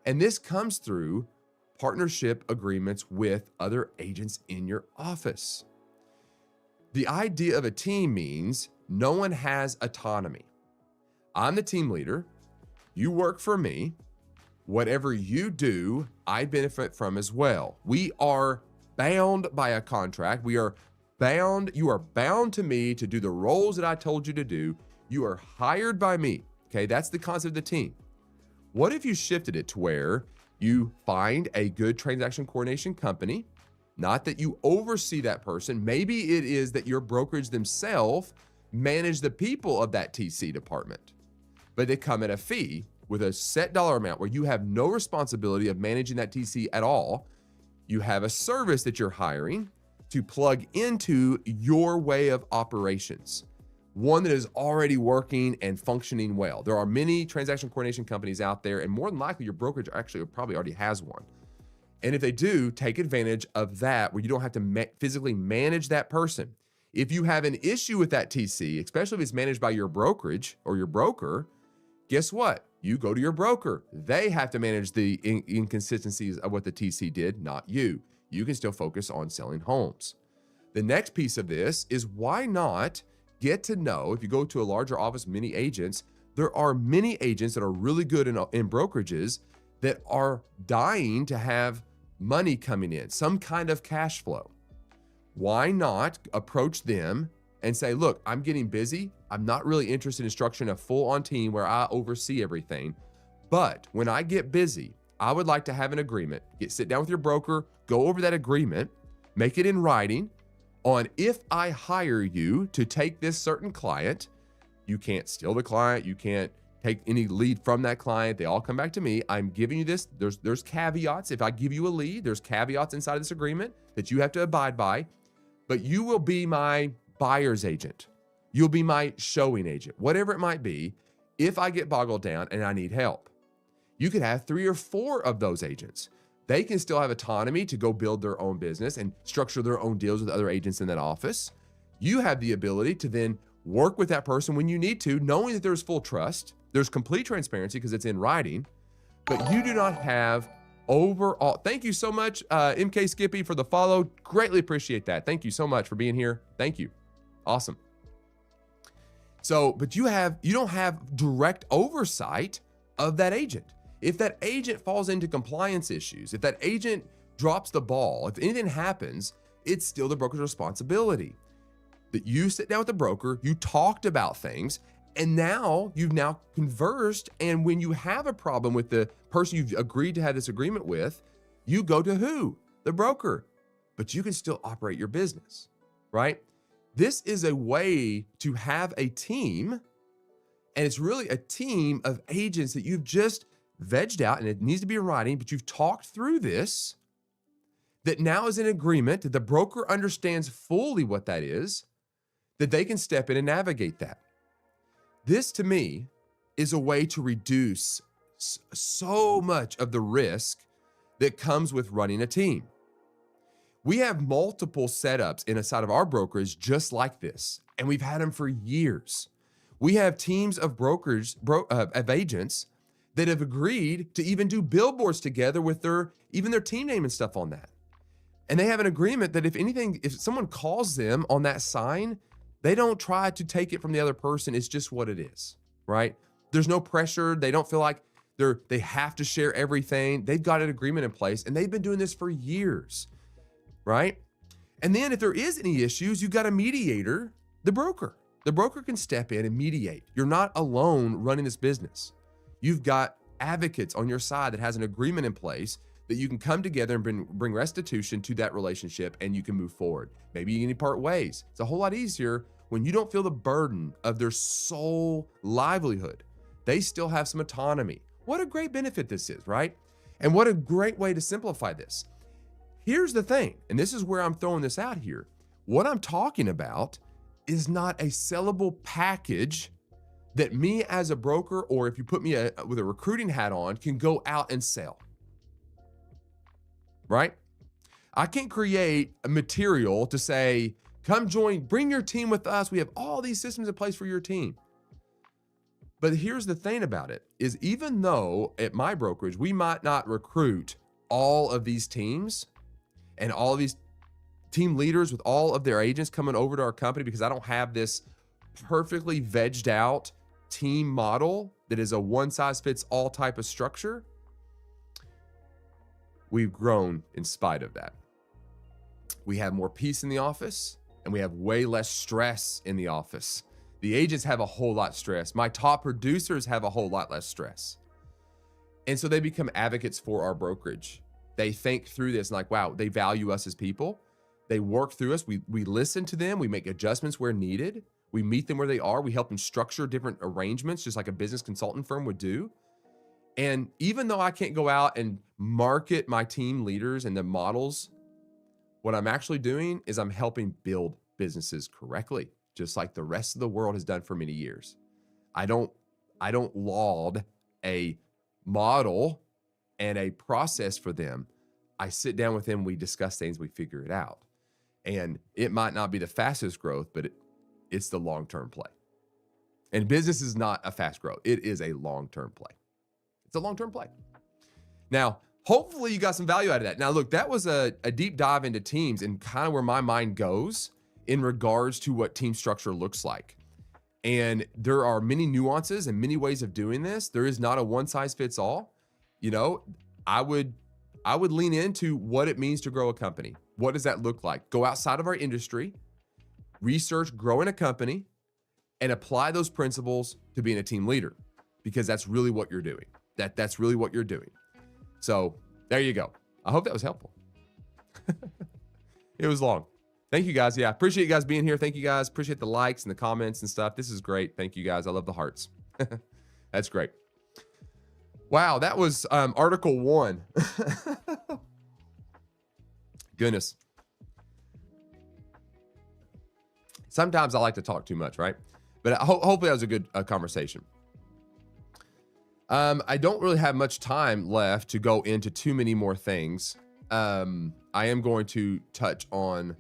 And this comes through partnership agreements with other agents in your office. The idea of a team means no one has autonomy. I'm the team leader. You work for me. Whatever you do, I benefit from as well. We are bound by a contract. You are bound to me to do the roles that I told you to do. You are hired by me. Okay, that's the concept of the team. What if you shifted it to where you find a good transaction coordination company, not that you oversee that person. Maybe it is that your brokerage themselves manage the people of that TC department, but they come at a fee with a set dollar amount where you have no responsibility of managing that TC at all. You have a service that you're hiring to plug into your way of operations, one that is already working and functioning well. There are many transaction coordination companies out there, and more than likely your brokerage actually probably already has one. And if they do, take advantage of that where you don't have to physically manage that person. If you have an issue with that TC, especially if it's managed by your brokerage or your broker, guess what? You go to your broker. They have to manage the inconsistencies of what the TC did, not you. You can still focus on selling homes. The next piece of this is why not get to know, if you go to a larger office, many agents, there are many agents that are really good in brokerages that are dying to have money coming in, some kind of cash flow. Why not approach them and say, look, I'm getting busy. I'm not really interested in structuring a full-on team where I oversee everything. But when I get busy, I would like to have an agreement. Sit down with your broker, go over that agreement, make it in writing on if I hire you to take this certain client, you can't steal the client, you can't take any lead from that client. They all come back to me. I'm giving you this. There's caveats. If I give you a lead, there's caveats inside of this agreement that you have to abide by, but you will be my buyer's agent. You'll be my showing agent, whatever it might be. If I get boggled down and I need help, you could have 3 or 4 of those agents. They can still have autonomy to go build their own business and structure their own deals with other agents in that office. You have the ability to then work with that person when you need to, knowing that there's full trust, there's complete transparency because it's in writing, but you do not have overall. Thank you so much, MK Skippy, for the follow. Greatly appreciate that. Thank you so much for being here. Thank you. Awesome. So, but you don't have direct oversight of that agent. If that agent falls into compliance issues, if that agent drops the ball, if anything happens, it's still the broker's responsibility. That you sit down with the broker, you talked about things, and now you've conversed. And when you have a problem with the person you've agreed to have this agreement with, you go to who? The broker. But you can still operate your business, right? This is a way to have a team, and it's really a team of agents that you've just vegged out, and it needs to be in writing, but you've talked through this, that now is in agreement, that the broker understands fully what that is, that they can step in and navigate that. This, to me, is a way to reduce so much of the risk that comes with running a team. We have multiple setups inside of our brokerage just like this, and we've had them for years. We have teams of brokers, of agents that have agreed to even do billboards together with even their team name and stuff on that. And they have an agreement that if someone calls them on that sign, they don't try to take it from the other person. It's just what it is, right? There's no pressure. They don't feel like they have to share everything. They've got an agreement in place, and they've been doing this for years, right? And then if there is any issues, you've got a mediator, the broker. The broker can step in and mediate. You're not alone running this business. You've got advocates on your side that has an agreement in place that you can come together and bring restitution to that relationship and you can move forward. Maybe you can part ways. It's a whole lot easier when you don't feel the burden of their sole livelihood. They still have some autonomy. What a great benefit this is, right? And what a great way to simplify this. Here's the thing, and this is where I'm throwing this out here. What I'm talking about is not a sellable package that me as a broker, or if you put me with a recruiting hat on, can go out and sell, right? I can't create a material to say, come join, bring your team with us. We have all these systems in place for your team. But here's the thing about it, is even though at my brokerage, we might not recruit all of these teams and all of these team leaders with all of their agents coming over to our company, because I don't have this perfectly vegged out team model that is a one size fits all type of structure, we've grown in spite of that. We have more peace in the office and we have way less stress in the office. The agents have a whole lot stress. My top producers have a whole lot less stress. And so they become advocates for our brokerage. They think through this and like, wow, they value us as people. They work through us. We listen to them. We make adjustments where needed. We meet them where they are. We help them structure different arrangements, just like a business consultant firm would do. And even though I can't go out and market my team leaders and the models, what I'm actually doing is I'm helping build businesses correctly, just like the rest of the world has done for many years. I don't laud a model and a process for them. I sit down with them, we discuss things, we figure it out. And it might not be the fastest growth, but it's the long-term play. And business is not a fast growth. It is a long-term play. It's a long-term play. Now, hopefully you got some value out of that. Now, look, that was a deep dive into teams and kind of where my mind goes in regards to what team structure looks like. And there are many nuances and many ways of doing this. There is not a one size fits all. You know, I would lean into what it means to grow a company. What does that look like? Go outside of our industry, research growing a company, and apply those principles to being a team leader, because that's really what you're doing. That's really what you're doing. So there you go. I hope that was helpful. It was long. Thank you guys. Yeah, appreciate you guys being here. Thank you guys. Appreciate the likes and the comments and stuff. This is great. Thank you guys. I love the hearts. That's great. Wow, that was Article 1. Goodness. Sometimes I like to talk too much, right? But hopefully that was a good conversation. I don't really have much time left to go into too many more things. I am going to touch on,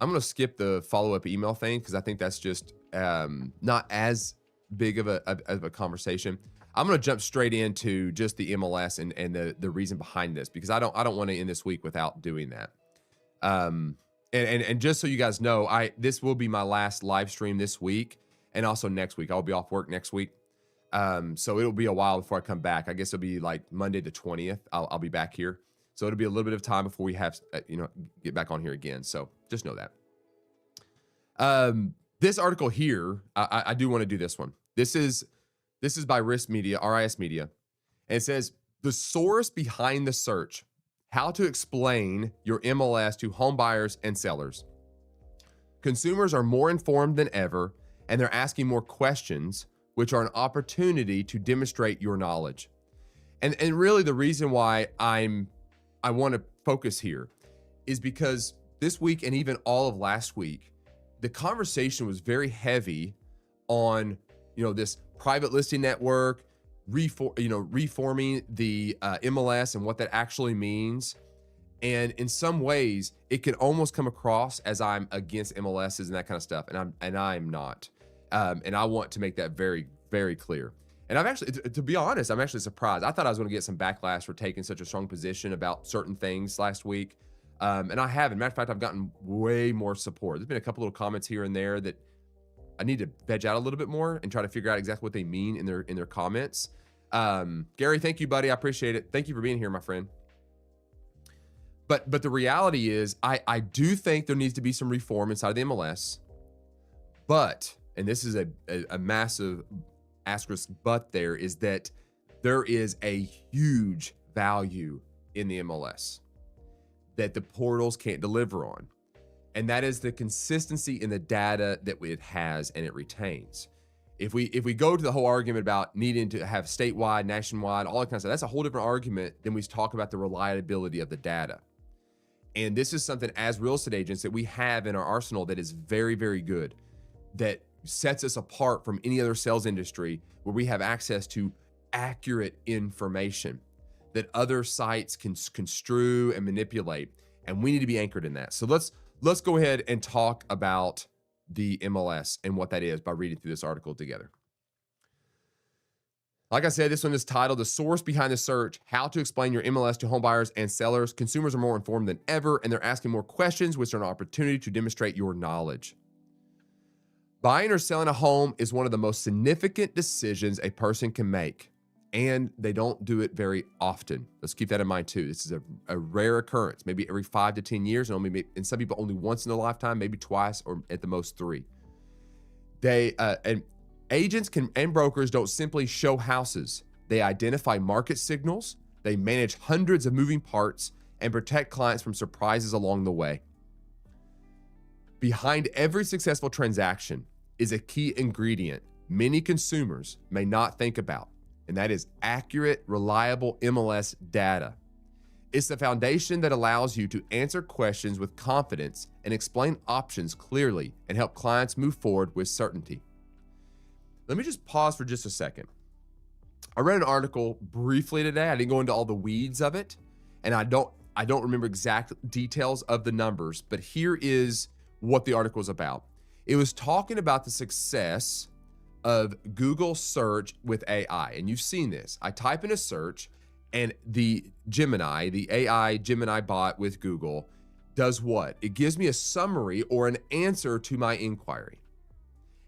I'm going to skip the follow-up email thing because I think that's just not as big of a conversation. I'm going to jump straight into just the MLS and the reason behind this, because I don't want to end this week without doing that. And just so you guys know, this will be my last live stream this week and also next week. I'll be off work next week. So it'll be a while before I come back. I guess it'll be like Monday the 20th. I'll be back here. So it'll be a little bit of time before we have, get back on here again. So just know that. This article here, I do want to do this one. This is by RIS Media, and it says, the source behind the search, how to explain your MLS to home buyers and sellers. Consumers are more informed than ever, and they're asking more questions, which are an opportunity to demonstrate your knowledge. And really the reason why I want to focus here is because this week and even all of last week, the conversation was very heavy on, this private listing network, reforming the MLS and what that actually means. And in some ways, it could almost come across as I'm against MLSs and that kind of stuff. And I'm not. And I want to make that very, very clear. And I've actually, to be honest, I'm actually surprised. I thought I was going to get some backlash for taking such a strong position about certain things last week. And I haven't. Matter of fact, I've gotten way more support. There's been a couple little comments here and there that I need to veg out a little bit more and try to figure out exactly what they mean in their comments. Gary, thank you, buddy. I appreciate it. Thank you for being here, my friend. But the reality is, I do think there needs to be some reform inside of the MLS. But, and this is a massive asterisk but, there is a huge value in the MLS that the portals can't deliver on. And that is the consistency in the data that it has and it retains. If we go to the whole argument about needing to have statewide, nationwide, all that kind of stuff, that's a whole different argument than we talk about the reliability of the data. And this is something as real estate agents that we have in our arsenal that is very, very good, that sets us apart from any other sales industry where we have access to accurate information that other sites can construe and manipulate. And we need to be anchored in that. So let's go ahead and talk about the MLS and what that is by reading through this article together. Like I said, this one is titled "The Source Behind the Search: How to Explain Your MLS to Home Buyers and Sellers." Consumers are more informed than ever, and they're asking more questions, which are an opportunity to demonstrate your knowledge. Buying or selling a home is one of the most significant decisions a person can make, and they don't do it very often. Let's keep that in mind too. This is a rare occurrence, maybe every 5 to 10 years, and some people only once in a lifetime, maybe twice, or at the most 3. And agents and brokers don't simply show houses. They identify market signals, they manage hundreds of moving parts, and protect clients from surprises along the way. Behind every successful transaction is a key ingredient many consumers may not think about, and that is accurate, reliable MLS data. It's the foundation that allows you to answer questions with confidence and explain options clearly and help clients move forward with certainty. Let me just pause for just a second. I read an article briefly today. I didn't go into all the weeds of it, and I don't remember exact details of the numbers, but here is what the article is about. It was talking about the success of Google search with AI. And you've seen this. I type in a search and the AI Gemini bot with Google does what? It gives me a summary or an answer to my inquiry.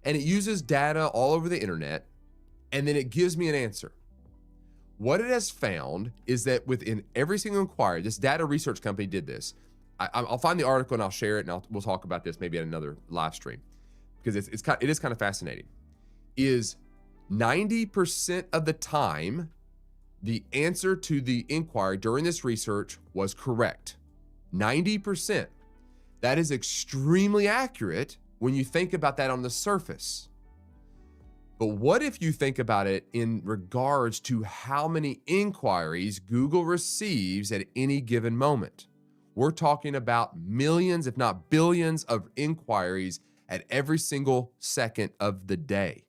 And it uses data all over the internet, and then it gives me an answer. What it has found is that within every single inquiry, this data research company did this. I'll find the article and I'll share it, and we'll talk about this maybe at another live stream, because it is kind of fascinating. Is 90% of the time, the answer to the inquiry during this research was correct. 90%. That is extremely accurate when you think about that on the surface. But what if you think about it in regards to how many inquiries Google receives at any given moment? We're talking about millions, if not billions, of inquiries at every single second of the day.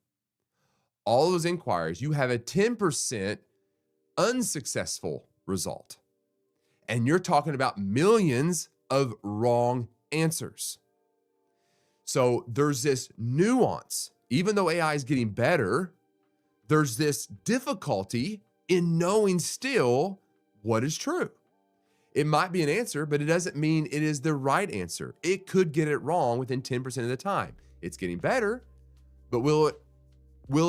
All those inquiries, you have a 10% unsuccessful result. And you're talking about millions of wrong answers. So there's this nuance. Even though AI is getting better, there's this difficulty in knowing still what is true. It might be an answer, but it doesn't mean it is the right answer. It could get it wrong within 10% of the time. It's getting better, but will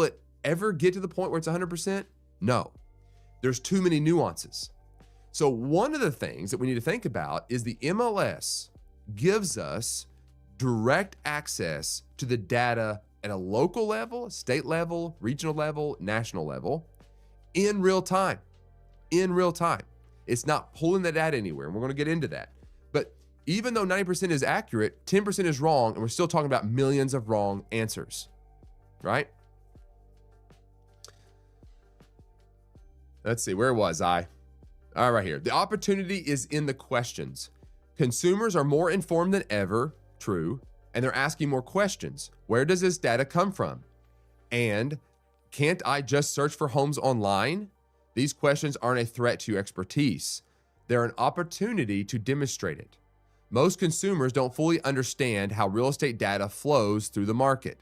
it ever get to the point where it's 100%? No. There's too many nuances. So one of the things that we need to think about is the MLS gives us direct access to the data at a local level, state level, regional level, national level, in real time. In real time. It's not pulling the data anywhere, and we're going to get into that. But even though 90% is accurate, 10% is wrong, and we're still talking about millions of wrong answers, right? Let's see, where was I? All right, here. The opportunity is in the questions. Consumers are more informed than ever, true, and they're asking more questions. Where does this data come from? And can't I just search for homes online? These questions aren't a threat to your expertise. They're an opportunity to demonstrate it. Most consumers don't fully understand how real estate data flows through the market.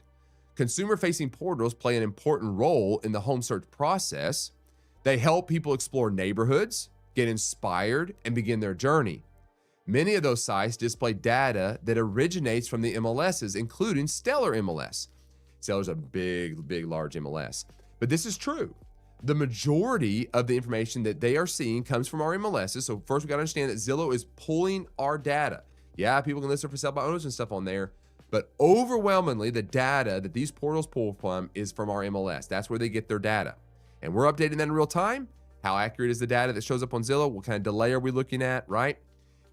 Consumer-facing portals play an important role in the home search process. They help people explore neighborhoods, get inspired, and begin their journey. Many of those sites display data that originates from the MLSs, including Stellar MLS. Stellar's a big, large MLS. But this is true. The majority of the information that they are seeing comes from our MLSs. So first we got to understand that Zillow is pulling our data. Yeah, people can list it for sale by owners and stuff on there, but overwhelmingly the data that these portals pull from is from our MLS. That's where they get their data. And we're updating that in real time, How accurate is the data that shows up on Zillow? What kind of delay are we looking at, right?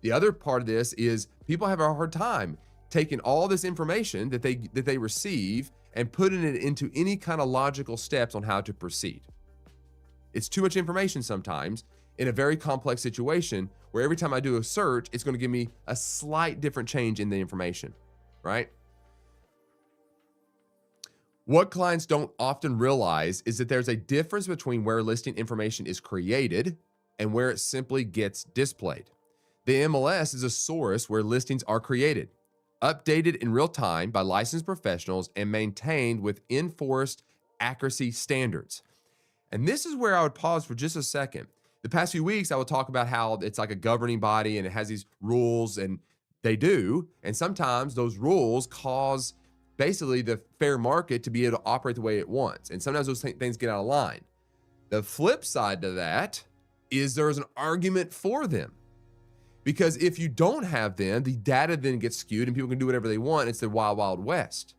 The other part of this is people have a hard time taking all this information that they receive and putting it into any kind of logical steps on how to proceed. It's too much information sometimes in a very complex situation where every time I do a search, it's going to give me a slight different change in the information, right? What clients don't often realize is that there's a difference between where listing information is created and where it simply gets displayed. The MLS is a source where listings are created, updated in real time by licensed professionals, and maintained with enforced accuracy standards. And this is where I would pause for just a second. The past few weeks, I would talk about how it's like a governing body and it has these rules, and they do. And sometimes those rules cause basically the fair market to be able to operate the way it wants. And sometimes those things get out of line. The flip side to that is there's an argument for them. Because if you don't have them, the data then gets skewed and people can do whatever they want. It's the wild, wild west.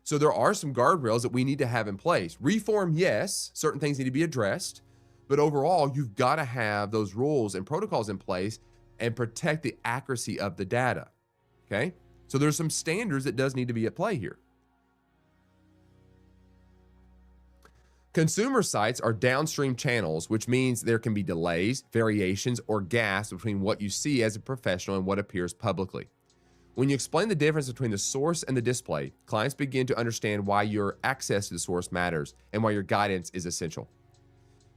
So there are some guardrails that we need to have in place. Reform, yes, certain things need to be addressed, but overall, you've got to have those rules and protocols in place and protect the accuracy of the data, okay? So there's some standards that does need to be at play here. Consumer sites are downstream channels, which means there can be delays, variations, or gaps between what you see as a professional and what appears publicly. When you explain the difference between the source and the display, clients begin to understand why your access to the source matters and why your guidance is essential.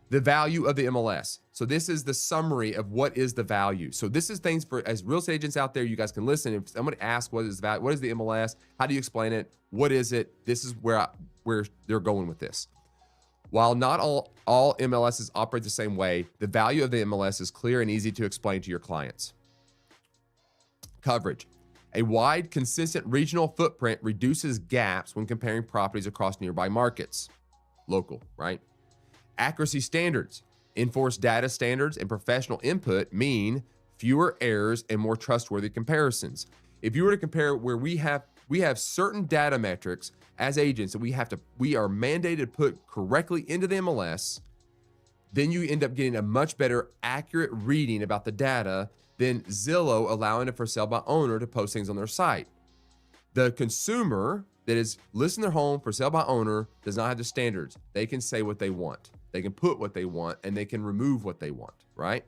The value of the MLS. So this is the summary of what is the value. So this is things for, as real estate agents out there, you guys can listen. If somebody asks what is the value, what is the MLS? How do you explain it? What is it? This is where they're going with this. While not all MLSs operate the same way, the value of the MLS is clear and easy to explain to your clients. Coverage. A wide, consistent regional footprint reduces gaps when comparing properties across nearby markets. Local, right? Accuracy standards. Enforced data standards and professional input mean fewer errors and more trustworthy comparisons. If you were to compare where we have certain data metrics as agents that we are mandated to put correctly into the MLS, then you end up getting a much better accurate reading about the data than Zillow allowing it for sale by owner to post things on their site. The consumer that is listing their home for sale by owner does not have the standards. They can say what they want. They can put what they want and they can remove what they want, right?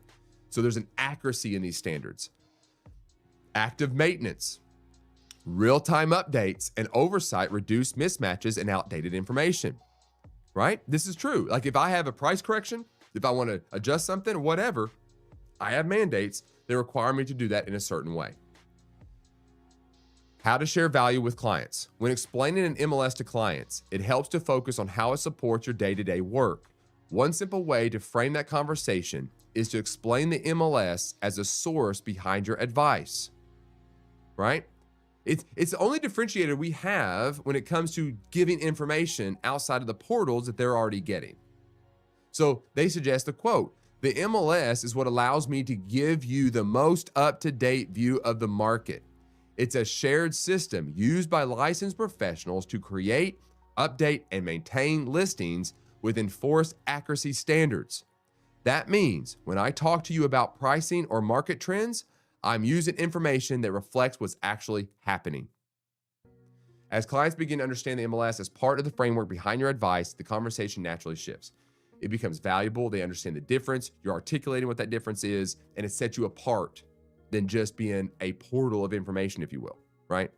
So there's an accuracy in these standards. Active maintenance. Real-time updates and oversight reduce mismatches and outdated information, right? This is true. Like if I have a price correction, if I want to adjust something, whatever, I have mandates that require me to do that in a certain way. How to share value with clients. When explaining an MLS to clients, it helps to focus on how it supports your day-to-day work. One simple way to frame that conversation is to explain the MLS as a source behind your advice, right? It's the only differentiator we have when it comes to giving information outside of the portals that they're already getting. So they suggest a quote, "The MLS is what allows me to give you the most up-to-date view of the market. It's a shared system used by licensed professionals to create, update, and maintain listings with enforced accuracy standards. That means when I talk to you about pricing or market trends, I'm using information that reflects what's actually happening." As clients begin to understand the MLS as part of the framework behind your advice, the conversation naturally shifts. It becomes valuable. They understand the difference. You're articulating what that difference is, and it sets you apart than just being a portal of information, if you will, right?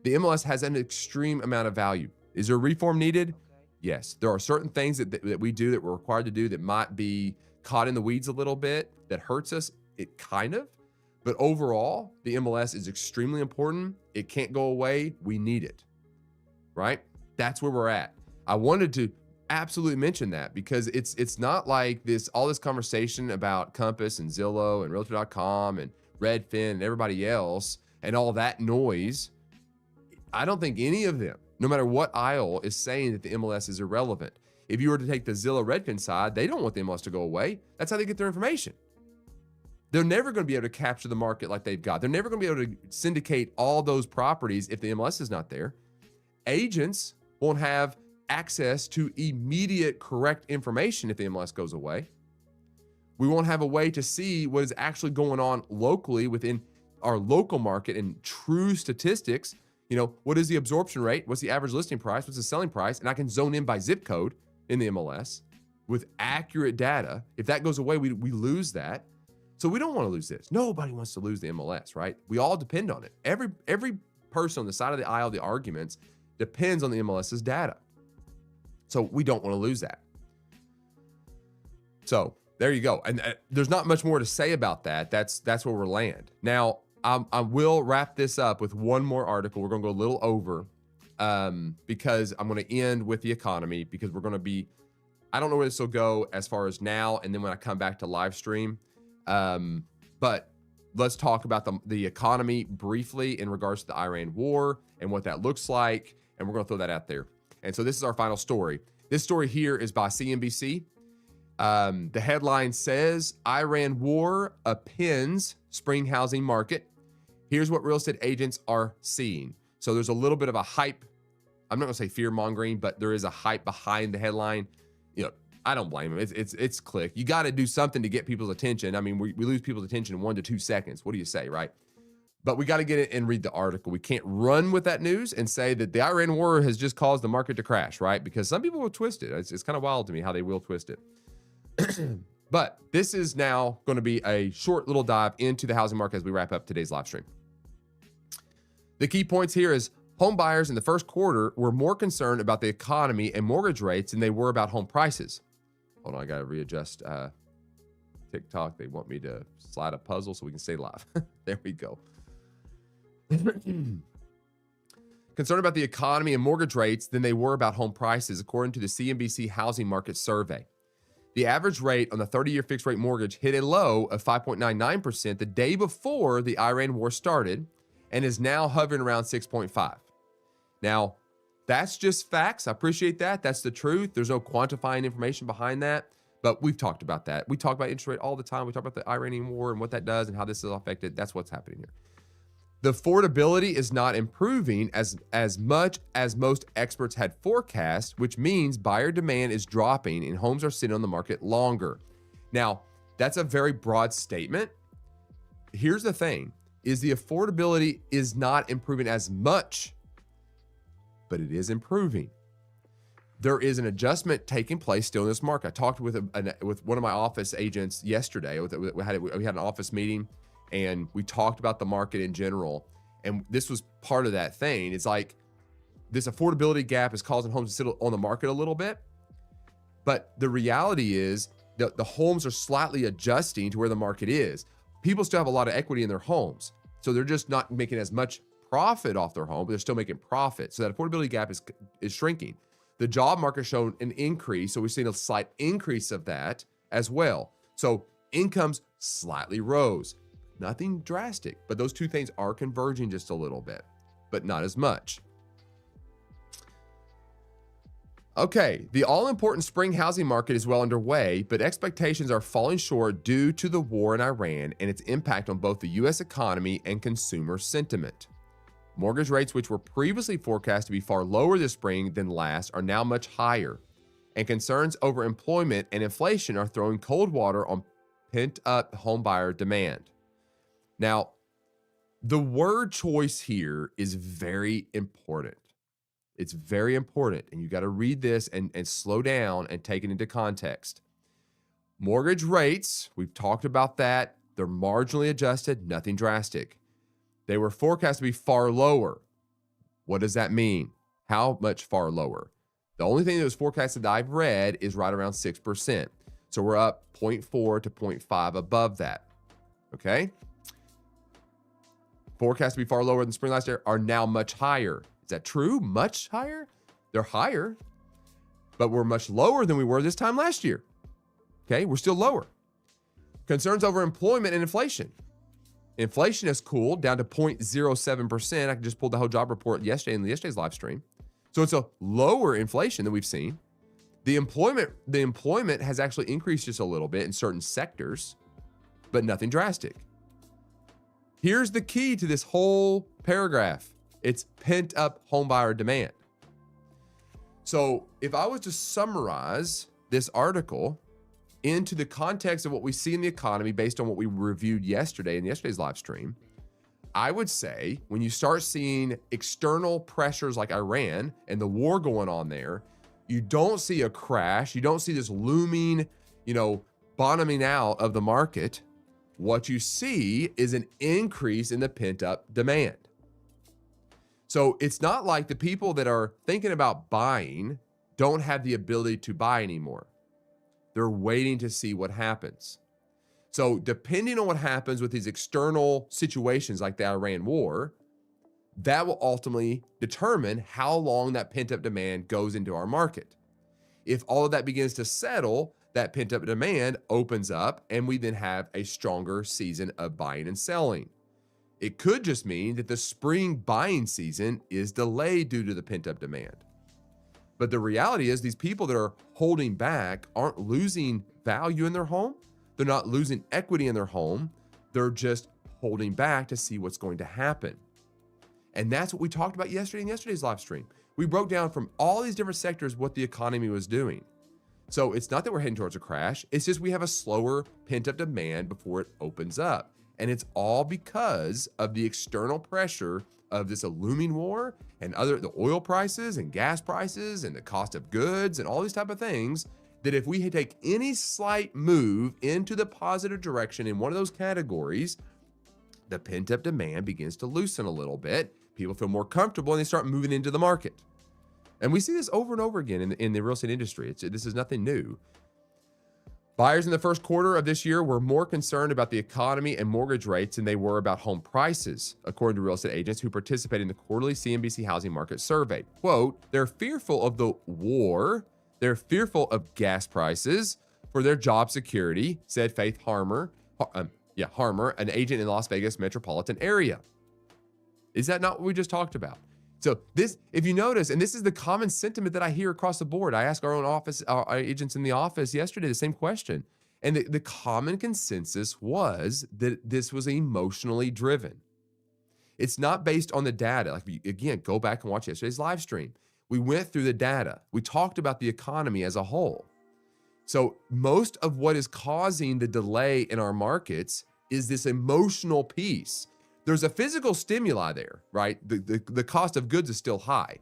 The MLS has an extreme amount of value. Is there reform needed? Yes. There are certain things that we do that we're required to do that might be caught in the weeds a little bit, that hurts us, it kind of. But overall, the MLS is extremely important. It can't go away. We need it, right? That's where we're at. I wanted to absolutely mention that because it's not like all this conversation about Compass and Zillow and Realtor.com and Redfin and everybody else and all that noise. I don't think any of them, no matter what aisle, is saying that the MLS is irrelevant. If you were to take the Zillow Redfin side, they don't want the MLS to go away. That's how they get their information. They're never going to be able to capture the market like they've got. They're never going to be able to syndicate all those properties if the MLS is not there. Agents won't have access to immediate correct information if the MLS goes away. We won't have a way to see what is actually going on locally within our local market and true statistics. You know, what is the absorption rate? What's the average listing price? What's the selling price? And I can zone in by zip code in the MLS with accurate data. If that goes away, we lose that. So we don't want to lose this. Nobody wants to lose the MLS, right? We all depend on it. Every person on the side of the aisle, the arguments, depends on the MLS's data. So we don't want to lose that. So there you go. And there's not much more to say about that. That's where we'll land. Now, I will wrap this up with one more article. We're going to go a little over because I'm going to end with the economy, because we're going to be, I don't know where this will go as far as now and then when I come back to live stream. But let's talk about the economy briefly in regards to the Iran war and what that looks like. And we're going to throw that out there. And so this is our final story. This story here is by CNBC. The headline says, Iran war upends spring housing market. Here's what real estate agents are seeing. So there's a little bit of a hype. I'm not going to say fear mongering, but there is a hype behind the headline. You know, I don't blame them. It's click. You got to do something to get people's attention. I mean, we lose people's attention in 1 to 2 seconds. What do you say, right? But we got to get it and read the article. We can't run with that news and say that the Iran war has just caused the market to crash, right? Because some people will twist it. It's kind of wild to me how they will twist it. But this is now going to be a short little dive into the housing market as we wrap up today's live stream. The key points here is home buyers in the first quarter were more concerned about the economy and mortgage rates than they were about home prices. Hold on, I got to readjust TikTok. They want me to slide a puzzle so we can stay live. There we go. Concerned about the economy and mortgage rates than they were about home prices, according to the CNBC Housing Market Survey. The average rate on the 30-year fixed rate mortgage hit a low of 5.99% the day before the Iran war started and is now hovering around 6.5. Now, that's just facts. I appreciate that. That's the truth. There's no quantifying information behind that, but we've talked about that. We talk about interest rate all the time. We talk about the Iranian war and what that does and how this is affected. That's what's happening here. The affordability is not improving as much as most experts had forecast, which means buyer demand is dropping and homes are sitting on the market longer. Now, that's a very broad statement. Here's the thing, is the affordability is not improving as much, but it is improving. There is an adjustment taking place still in this market. I talked with one of my office agents yesterday. We had an office meeting, and we talked about the market in general. And this was part of that thing. It's like this affordability gap is causing homes to sit on the market a little bit. But the reality is the homes are slightly adjusting to where the market is. People still have a lot of equity in their homes. So they're just not making as much profit off their home, but they're still making profit. So that affordability gap is shrinking. The job market showed an increase. So we've seen a slight increase of that as well. So incomes slightly rose. Nothing drastic, but those two things are converging just a little bit, but not as much. Okay, the all-important spring housing market is well underway, but expectations are falling short due to the war in Iran and its impact on both the U.S. economy and consumer sentiment. Mortgage rates, which were previously forecast to be far lower this spring than last, are now much higher, and concerns over employment and inflation are throwing cold water on pent-up homebuyer demand. Now, the word choice here is very important. It's very important, and you got to read this and slow down and take it into context. Mortgage rates, we've talked about that. They're marginally adjusted, nothing drastic. They were forecast to be far lower. What does that mean? How much far lower? The only thing that was forecasted that I've read is right around 6%. So we're up 0.4 to 0.5 above that, okay? Forecast to be far lower than spring last year are now much higher. Is that true? Much higher? They're higher, but we're much lower than we were this time last year. Okay, we're still lower. Concerns over employment and inflation. Inflation has cooled down to 0.07%. I just pulled the whole job report yesterday in yesterday's live stream. So it's a lower inflation than we've seen. The employment has actually increased just a little bit in certain sectors, but nothing drastic. Here's the key to this whole paragraph. It's pent-up homebuyer demand. So if I was to summarize this article into the context of what we see in the economy based on what we reviewed yesterday in yesterday's live stream, I would say when you start seeing external pressures like Iran and the war going on there, you don't see a crash. You don't see this looming, bottoming out of the market. What you see is an increase in the pent-up demand. So it's not like the people that are thinking about buying don't have the ability to buy anymore. They're waiting to see what happens. So depending on what happens with these external situations like the Iran war, that will ultimately determine how long that pent-up demand goes into our market. If all of that begins to settle, that pent-up demand opens up and we then have a stronger season of buying and selling. It could just mean that the spring buying season is delayed due to the pent-up demand. But the reality is these people that are holding back aren't losing value in their home. They're not losing equity in their home. They're just holding back to see what's going to happen. And that's what we talked about yesterday in yesterday's live stream. We broke down from all these different sectors what the economy was doing. So it's not that we're heading towards a crash. It's just we have a slower pent-up demand before it opens up. And it's all because of the external pressure of this looming war and the oil prices and gas prices and the cost of goods and all these type of things, that if we take any slight move into the positive direction in one of those categories, the pent-up demand begins to loosen a little bit. People feel more comfortable and they start moving into the market. And we see this over and over again in the real estate industry. This is nothing new. Buyers in the first quarter of this year were more concerned about the economy and mortgage rates than they were about home prices, according to real estate agents who participated in the quarterly CNBC housing market survey. Quote, they're fearful of the war. They're fearful of gas prices for their job security, said Faith Harmer, an agent in the Las Vegas metropolitan area. Is that not what we just talked about? So this, if you notice, and this is the common sentiment that I hear across the board. I asked our agents in the office yesterday the same question. And the common consensus was that this was emotionally driven. It's not based on the data. Like, again, go back and watch yesterday's live stream. We went through the data. We talked about the economy as a whole. So most of what is causing the delay in our markets is this emotional piece. There's a physical stimuli there, right? The cost of goods is still high,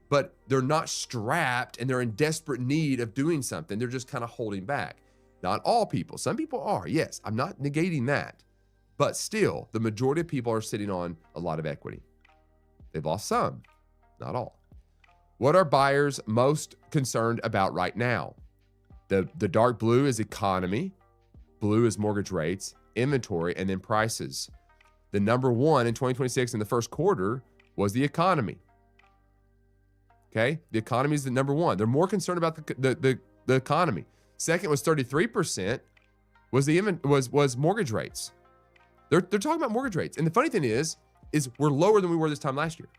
but they're not strapped and they're in desperate need of doing something. They're just kind of holding back. Not all people. Some people are, yes, I'm not negating that, but still the majority of people are sitting on a lot of equity. They've lost some, not all. What are buyers most concerned about right now? The dark blue is economy, blue is mortgage rates, inventory, and then prices. The number one in 2026 in the first quarter was the economy. Okay, the economy is the number one. They're more concerned about the economy. Second was 33%. Was mortgage rates. They're talking about mortgage rates, and the funny thing is we're lower than we were this time last year.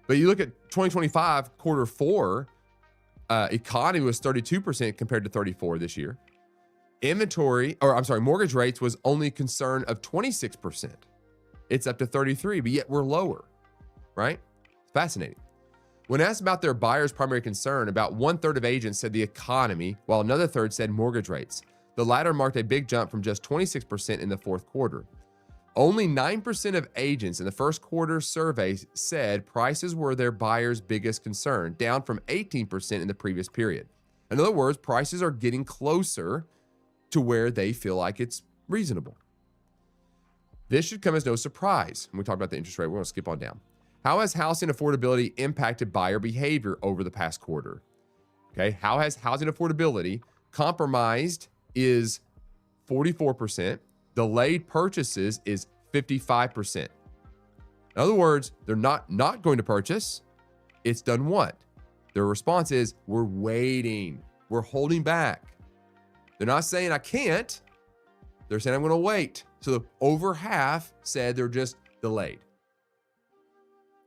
But you look at 2025 quarter four, economy was 32% compared to 34% this year. Mortgage rates was only concern of 26%. It's up to 33%, but yet we're lower, right? Fascinating. When asked about their buyer's primary concern, about 1/3 of agents said the economy, while another third said mortgage rates. The latter marked a big jump from just 26% in the fourth quarter. Only 9% of agents in the first quarter survey said prices were their buyer's biggest concern, down from 18% in the previous period. In other words, prices are getting closer to where they feel like it's reasonable. This should come as no surprise. When we talk about the interest rate, we're going to skip on down. How has housing affordability impacted buyer behavior over the past quarter? Okay, how has housing affordability compromised is 44%. Delayed purchases is 55%. In other words, they're not going to purchase. It's done what? Their response is, we're waiting. We're holding back. They're not saying I can't. They're saying I'm going to wait. So over half said they're just delayed.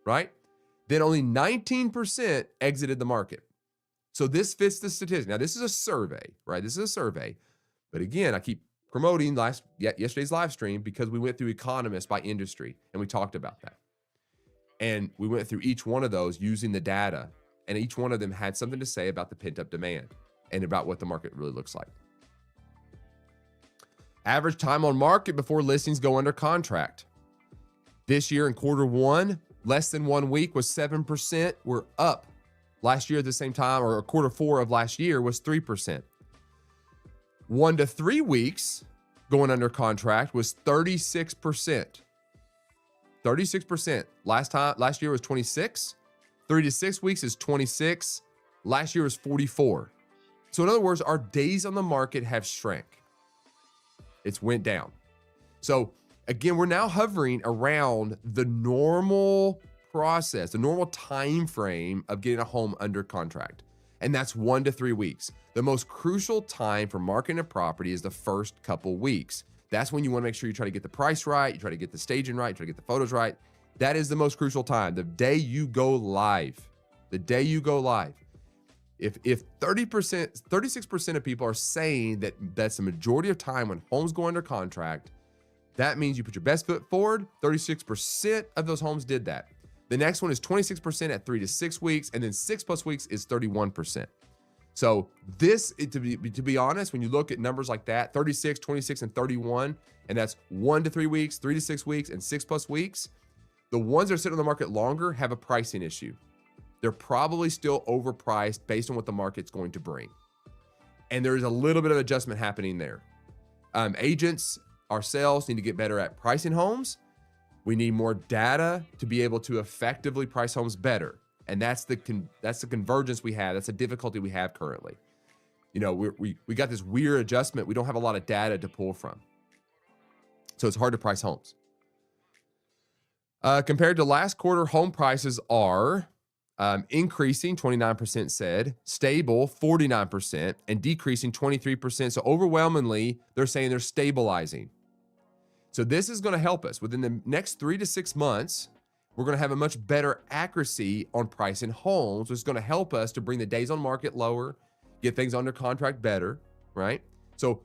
Right? Then only 19% exited the market. So this fits the statistic. Now, this is a survey, right? This is a survey. But again, I keep promoting yesterday's live stream because we went through economists by industry and we talked about that. And we went through each one of those using the data, and each one of them had something to say about the pent-up demand. and about what the market really looks like. Average time on market before listings go under contract. This year in Q1, less than 1 week was 7%. We're up. Last year at the same time, or Q4 of last year, was 3%. 1 to 3 weeks going under contract was 36%. 36%. Last year was 26. 3 to 6 weeks is 26. Last year was 44. So in other words, our days on the market have shrank. It's went down. So again, we're now hovering around the normal process, the normal time frame of getting a home under contract. And that's 1 to 3 weeks. The most crucial time for marketing a property is the first couple weeks. That's when you want to make sure you try to get the price right, you try to get the staging right, you try to get the photos right. That is the most crucial time, the day you go live. The day you go live. If 36% of people are saying that that's the majority of time when homes go under contract, that means you put your best foot forward. 36% of those homes did that. The next one is 26% at 3 to 6 weeks, and then 6+ weeks is 31%. So this, to be honest, when you look at numbers like that, 36, 26, and 31, and that's 1 to 3 weeks, 3 to 6 weeks, and 6+ weeks, the ones that are sitting on the market longer have a pricing issue. They're probably still overpriced based on what the market's going to bring. And there's a little bit of adjustment happening there. Agents, ourselves, need to get better at pricing homes. We need more data to be able to effectively price homes better. And that's the convergence we have. That's the difficulty we have currently. You know, we got this weird adjustment. We don't have a lot of data to pull from. So it's hard to price homes. Compared to last quarter, home prices are increasing, 29% said, stable, 49%, and decreasing, 23%. So overwhelmingly, they're saying they're stabilizing. So this is going to help us. Within the next 3 to 6 months, we're going to have a much better accuracy on pricing homes, which is going to help us to bring the days on market lower, get things under contract better, right? So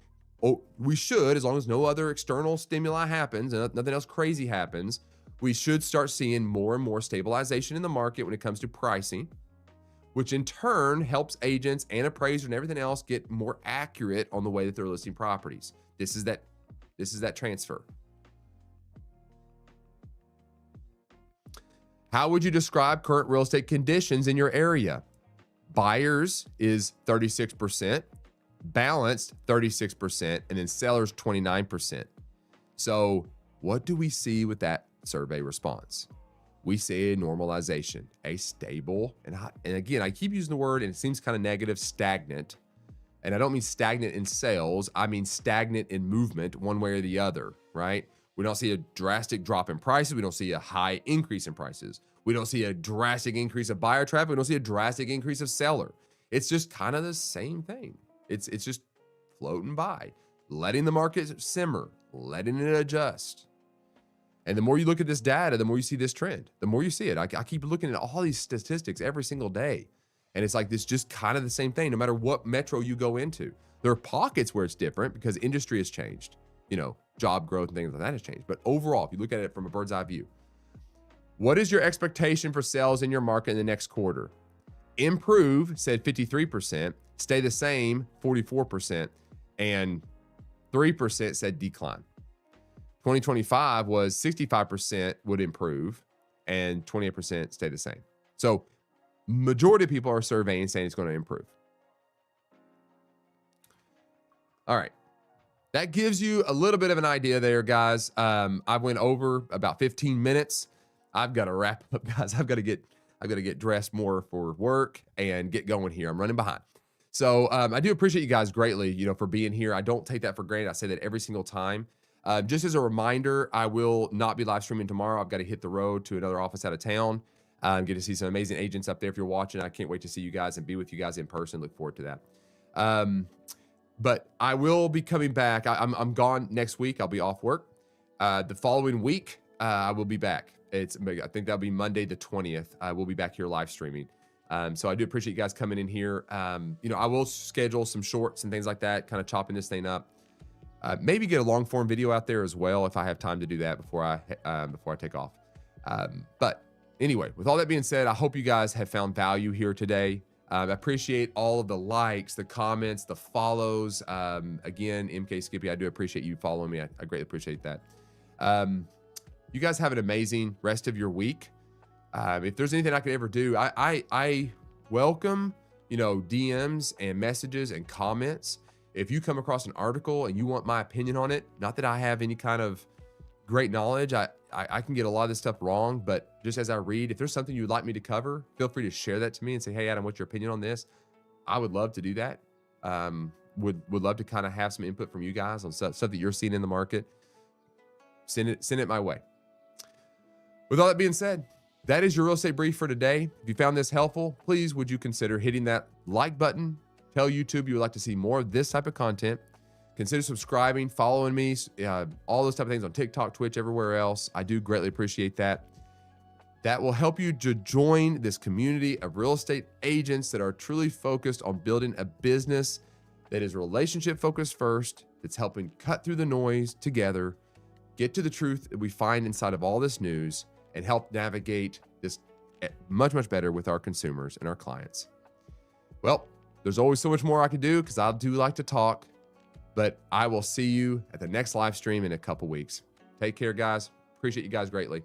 we should, as long as no other external stimuli happens and nothing else crazy happens, we should start seeing more and more stabilization in the market when it comes to pricing, which in turn helps agents and appraisers and everything else get more accurate on the way that they're listing properties. This is that transfer. How would you describe current real estate conditions in your area? Buyers is 36%, balanced 36%, and then sellers 29%. So what do we see with that survey response? We see a normalization, a stable, and again, I keep using the word, and it seems kind of negative, stagnant. And I don't mean stagnant in sales. I mean stagnant in movement one way or the other, right? We don't see a drastic drop in prices. We don't see a high increase in prices. We don't see a drastic increase of buyer traffic. We don't see a drastic increase of seller. It's just kind of the same thing. It's just floating by, letting the market simmer, letting it adjust. And the more you look at this data, the more you see this trend, the more you see it. I keep looking at all these statistics every single day. And it's like this just kind of the same thing, no matter what metro you go into. There are pockets where it's different because industry has changed, you know, job growth and things like that has changed. But overall, if you look at it from a bird's eye view, what is your expectation for sales in your market in the next quarter? Improve, said 53%, stay the same, 44%, and 3% said decline. 2025 was 65% would improve and 28% stay the same. So majority of people are surveying saying it's going to improve. All right. That gives you a little bit of an idea there, guys. I went over about 15 minutes. I've got to wrap up, guys. I've got to get dressed more for work and get going here. I'm running behind. So I do appreciate you guys greatly, you know, for being here. I don't take that for granted. I say that every single time. Just as a reminder, I will not be live streaming tomorrow. I've got to hit the road to another office out of town. Get to see some amazing agents up there. If you're watching, I can't wait to see you guys and be with you guys in person. Look forward to that. But I will be coming back. I'm gone next week. I'll be off work. The following week, I will be back. I think that'll be Monday the 20th. I will be back here live streaming. So I do appreciate you guys coming in here. You know, I will schedule some shorts and things like that, kind of chopping this thing up. Maybe get a long form video out there as well if I have time to do that before I take off. But anyway, with all that being said, I hope you guys have found value here today. I appreciate all of the likes, the comments, the follows. Again, MK Skippy, I do appreciate you following me. I greatly appreciate that. You guys have an amazing rest of your week. If there's anything I could ever do, I welcome, DMs and messages and comments. If you come across an article and you want my opinion on it, not that I have any kind of great knowledge, I can get a lot of this stuff wrong, but just as I read, if there's something you'd like me to cover, feel free to share that to me and say, hey, Adam, what's your opinion on this? I would love to do that. Would love to kind of have some input from you guys on stuff that you're seeing in the market. Send it my way. With all that being said, that is your real estate brief for today. If you found this helpful, please would you consider hitting that like button. Tell YouTube you would like to see more of this type of content. Consider subscribing, following me, all those type of things on TikTok, Twitch, everywhere else. I do greatly appreciate that. That will help you to join this community of real estate agents that are truly focused on building a business that is relationship focused first, that's helping cut through the noise together, get to the truth that we find inside of all this news, and help navigate this much, much better with our consumers and our clients. Well, there's always so much more I could do because I do like to talk, but I will see you at the next live stream in a couple weeks. Take care, guys. Appreciate you guys greatly.